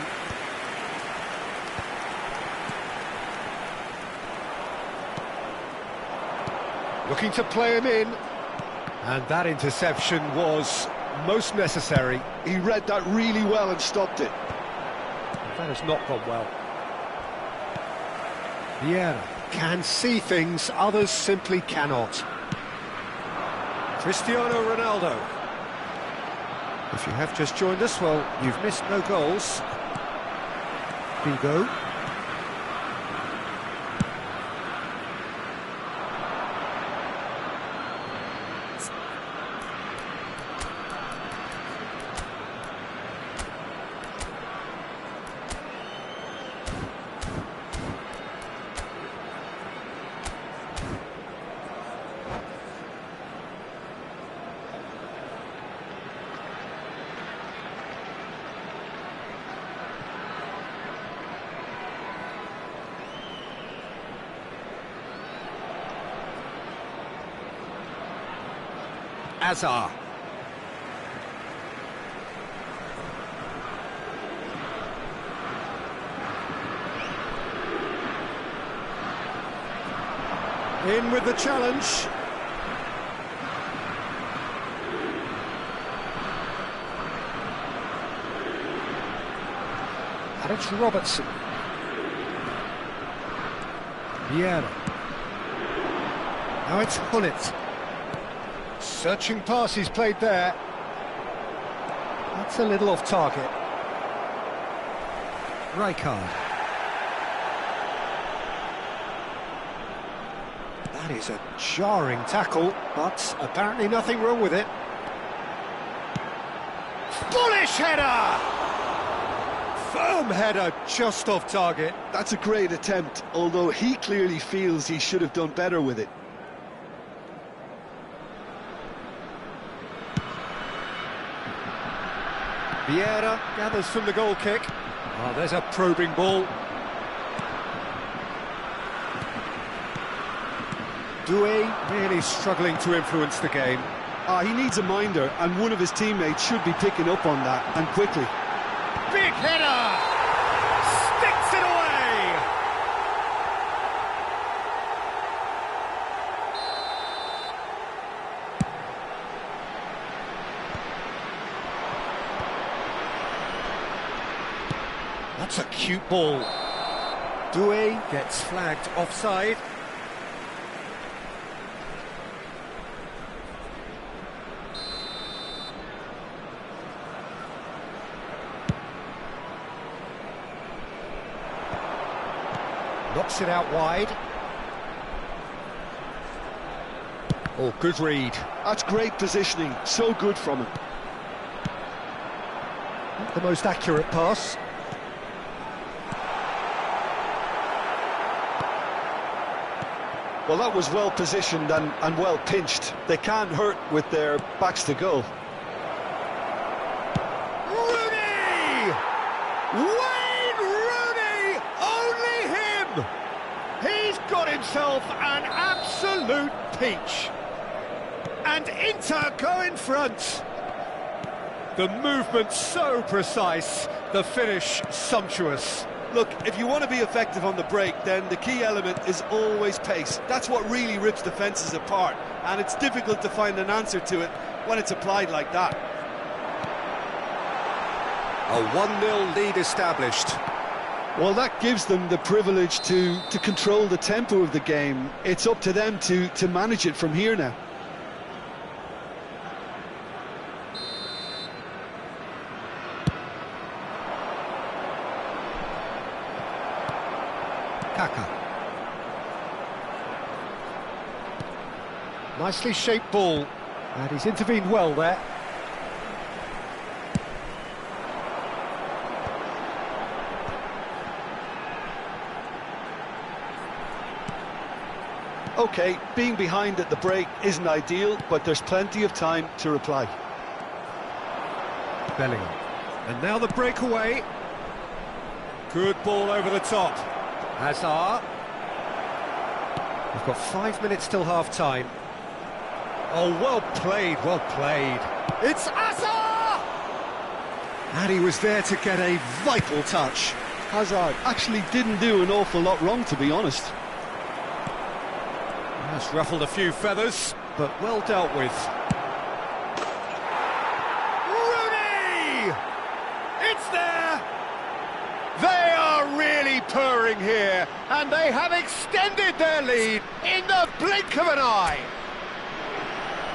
Looking to play him in. And that interception was most necessary. He read that really well and stopped it. That has not gone well. Vieira can see things others simply cannot. Cristiano Ronaldo. If you have just joined us, well, you've missed no goals. Figo. Hazard. In with the challenge. And it's Robertson. Vieira. Now it's Hullet. Searching pass he's played there. That's a little off target. Rijkaard. That is a jarring tackle, but apparently nothing wrong with it. Bullish header! Firm header, just off target. That's a great attempt, although he clearly feels he should have done better with it. Vieira gathers from the goal kick. Oh, there's a probing ball. Doué really struggling to influence the game. He needs a minder, and one of his teammates should be picking up on that, and quickly. Big header! Sticks it away! That's a cute ball. Doué gets flagged offside. Knocks it out wide. Oh, good read. That's great positioning, so good from him. Not the most accurate pass. Well, that was well positioned and well pinched. They can't hurt with their backs to goal. Rooney! Wayne Rooney! Only him! He's got himself an absolute peach. And Inter go in front. The movement so precise, the finish sumptuous. Look, if you want to be effective on the break, then the key element is always pace. That's what really rips defences apart, and it's difficult to find an answer to it when it's applied like that. A 1-0 lead established. Well, that gives them the privilege to control the tempo of the game. It's up to them to manage it from here now. Kaka. Nicely shaped ball, and he's intervened well there. OK, being behind at the break isn't ideal, but there's plenty of time to reply. Bellingham. And now the breakaway. Good ball over the top. Hazard. We've got 5 minutes till half-time. Oh, well played, well played. It's Hazard! And he was there to get a vital touch. Hazard actually didn't do an awful lot wrong, to be honest. That's ruffled a few feathers, but well dealt with. Rooney! It's there! They are really purring here, and they have extended their lead in the blink of an eye.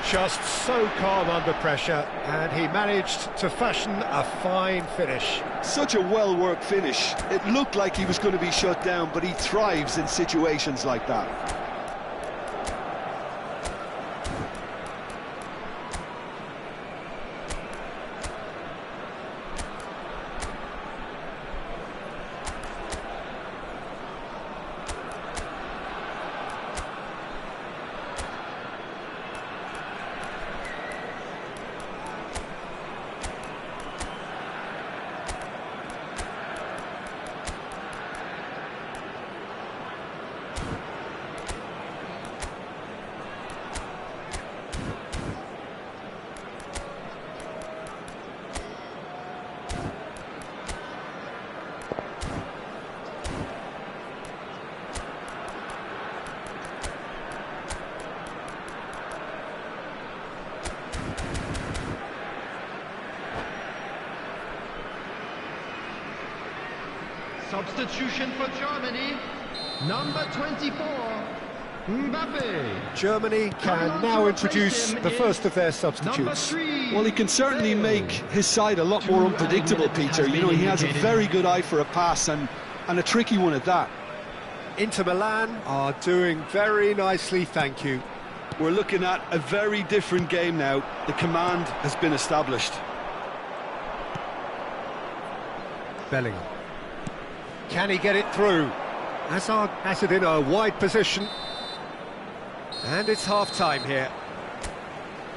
Just so calm under pressure, and he managed to fashion a fine finish. Such a well-worked finish. It looked like he was going to be shut down, but he thrives in situations like that. Substitution for Germany, number 24, Mbappe. Germany can now introduce the first of their substitutes. Well, he can certainly make his side a lot more unpredictable, Peter. You know, he has a very good eye for a pass and a tricky one at that. Inter Milan are doing very nicely, thank you. We're looking at a very different game now. The command has been established. Bellingham. Can he get it through? Hazard has it in a wide position. And it's half-time here.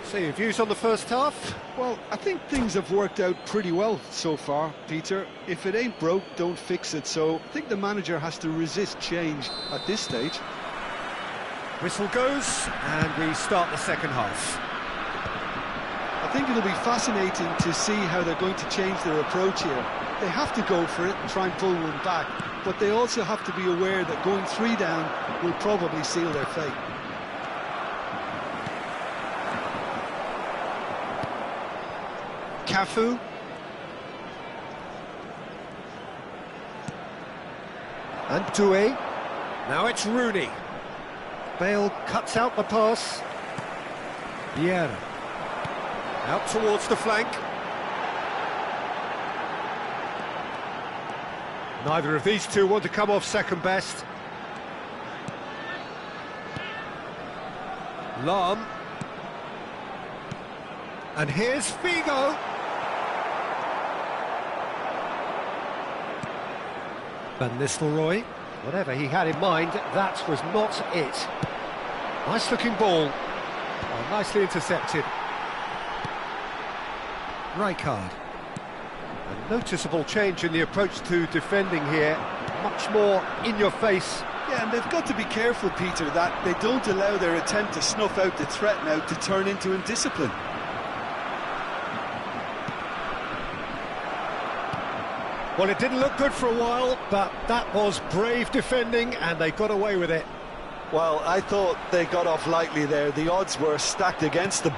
So your views on the first half? Well, I think things have worked out pretty well so far, Peter. If it ain't broke, don't fix it. So I think the manager has to resist change at this stage. Whistle goes, and we start the second half. I think it'll be fascinating to see how they're going to change their approach here. They have to go for it and try and pull one back, but they also have to be aware that going 3 down will probably seal their fate. Cafu. And Doué. Now it's Rooney. Bale cuts out the pass. Vieira. Out towards the flank. Neither of these two want to come off second best. Lahm. And here's Figo. Van Nistelrooy. Whatever he had in mind, that was not it. Nice looking ball. Oh, nicely intercepted. Rijkaard. A noticeable change in the approach to defending here. Much more in your face. Yeah, and they've got to be careful, Peter, that they don't allow their attempt to snuff out the threat now to turn into indiscipline. Well, it didn't look good for a while, but that was brave defending and they got away with it. Well, I thought they got off lightly there. The odds were stacked against them.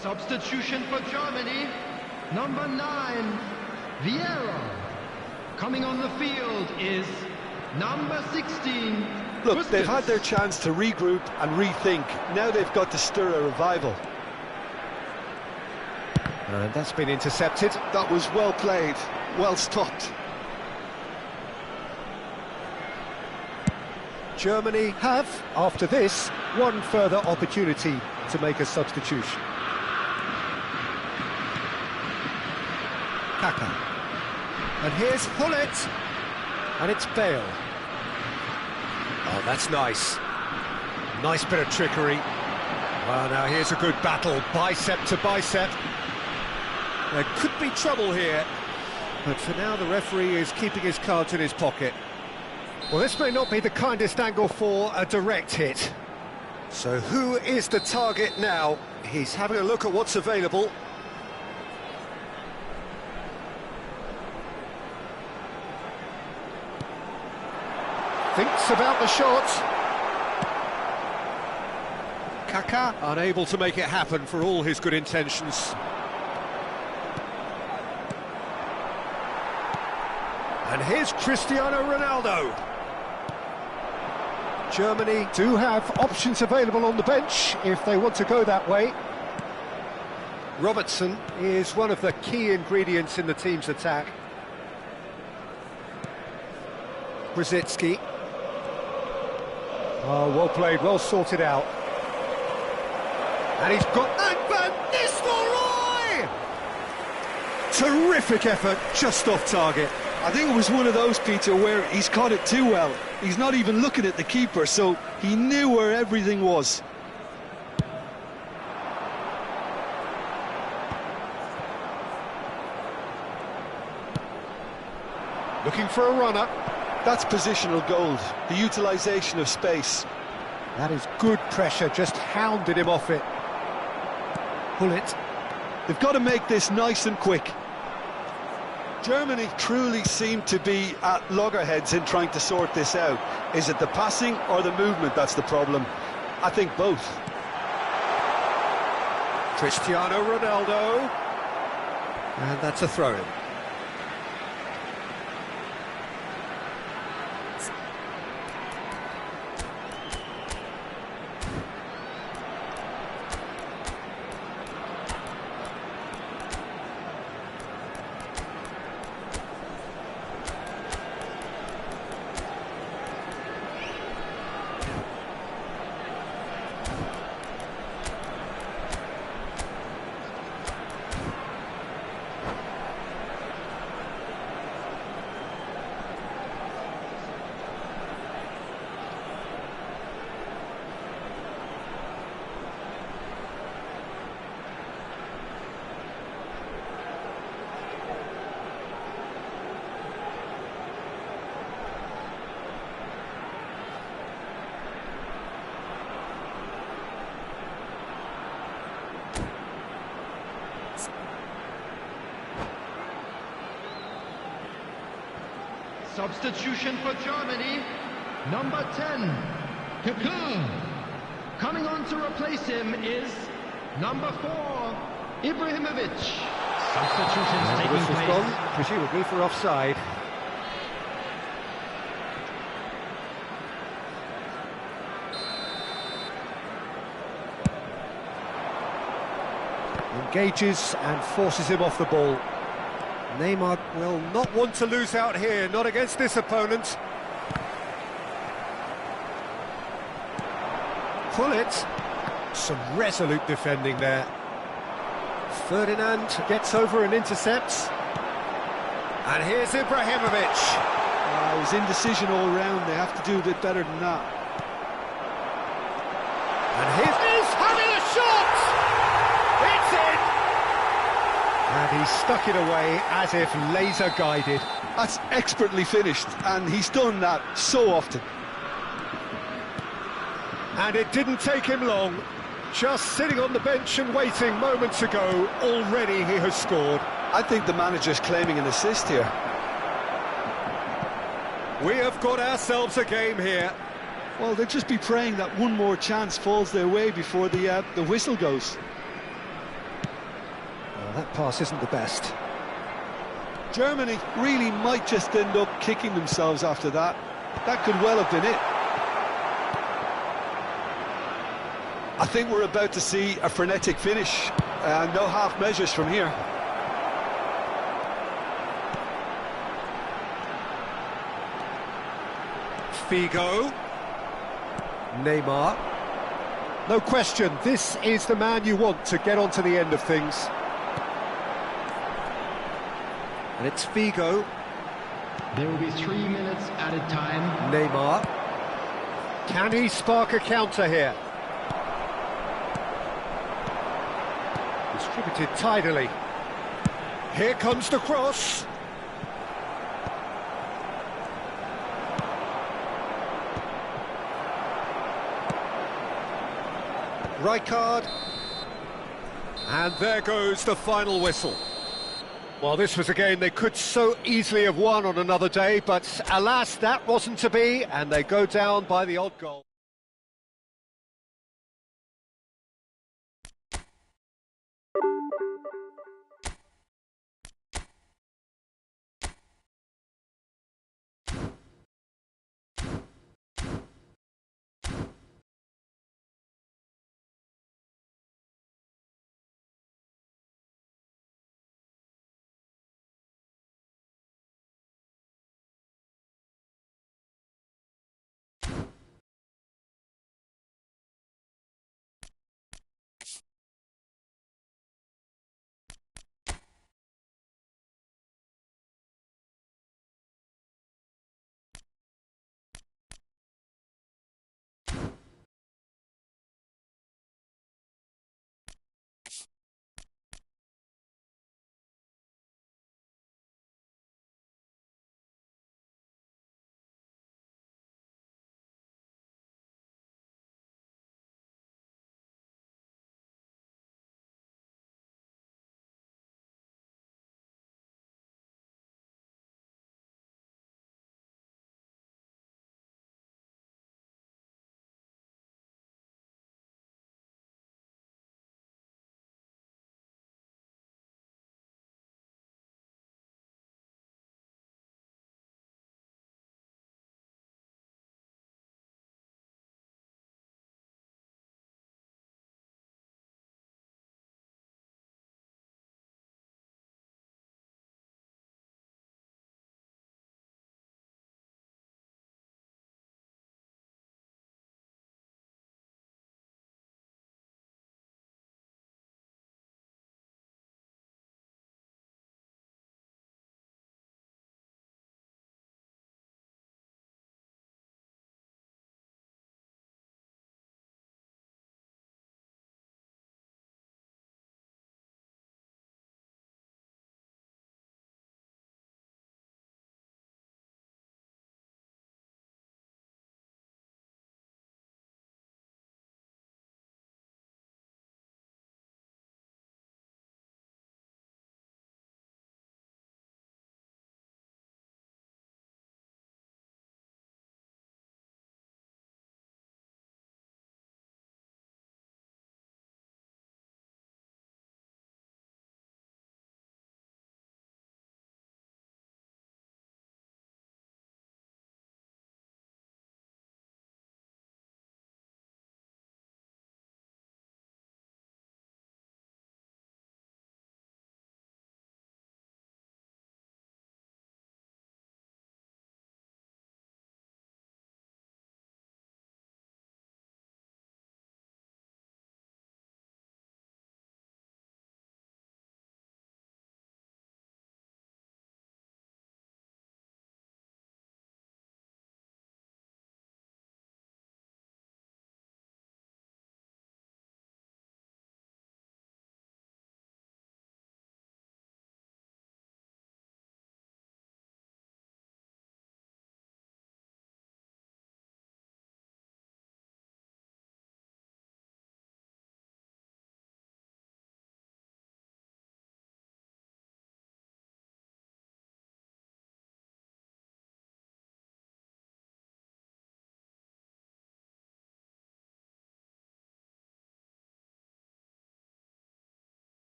Substitution for Germany, number 9, Vieira. Coming on the field is number 16. Look, Busquets. they've had their chance to regroup and rethink. Now they've got to stir a revival. And that's been intercepted. That was well played, well stopped. Germany have, after this, one further opportunity to make a substitution. Kaka. And here's Hullet. And it's Bale. Oh, that's nice. Nice bit of trickery. Well, now here's a good battle, bicep to bicep. There could be trouble here, but for now the referee is keeping his cards in his pocket. Well, this may not be the kindest angle for a direct hit. So who is the target now? He's having a look at what's available. Thinks about the shot. Kaka unable to make it happen for all his good intentions. And here's Cristiano Ronaldo. Germany do have options available on the bench if they want to go that way. Robertson is one of the key ingredients in the team's attack. Brzezinski. Oh, well played, well sorted out. And he's got Van Nistelrooy! Terrific effort, just off target. I think it was one of those, Peter, where he's caught it too well. He's not even looking at the keeper, so he knew where everything was. Looking for a runner. That's positional gold, the utilisation of space. That is good pressure, just hounded him off it. Hullet. They've got to make this nice and quick. Germany truly seem to be at loggerheads in trying to sort this out. Is it the passing or the movement that's the problem? I think both. Cristiano Ronaldo. And that's a throw-in. Substitution for Germany, number 10, Kaka. Coming on to replace him is number 4, Ibrahimovic. Substitutions taking place. Gone, presumably for offside. Engages and forces him off the ball. Neymar will not want to lose out here, not against this opponent. pull it. Some resolute defending there. Ferdinand gets over and intercepts. And here's Ibrahimovic. It was indecision all round. They have to do a bit better than that. And he's having a shot! It's in! And he stuck it away as if laser guided. That's expertly finished, and he's done that so often. And it didn't take him long. Just sitting on the bench and waiting moments ago, already he has scored. I think the manager's claiming an assist here. We have got ourselves a game here. Well, they'll just be praying that one more chance falls their way before the whistle goes. Well, that pass isn't the best. Germany really might just end up kicking themselves after that. That could well have been it. I think we're about to see a frenetic finish. No half measures from here. Figo. Neymar. No question, this is the man you want to get onto the end of things. And it's Figo. There will be 3 minutes added time. Neymar. Can he spark a counter here? Distributed tidily. Here comes the cross. Rijkaard. And there goes the final whistle. Well, this was a game they could so easily have won on another day, but alas, that wasn't to be, and they go down by the odd goal.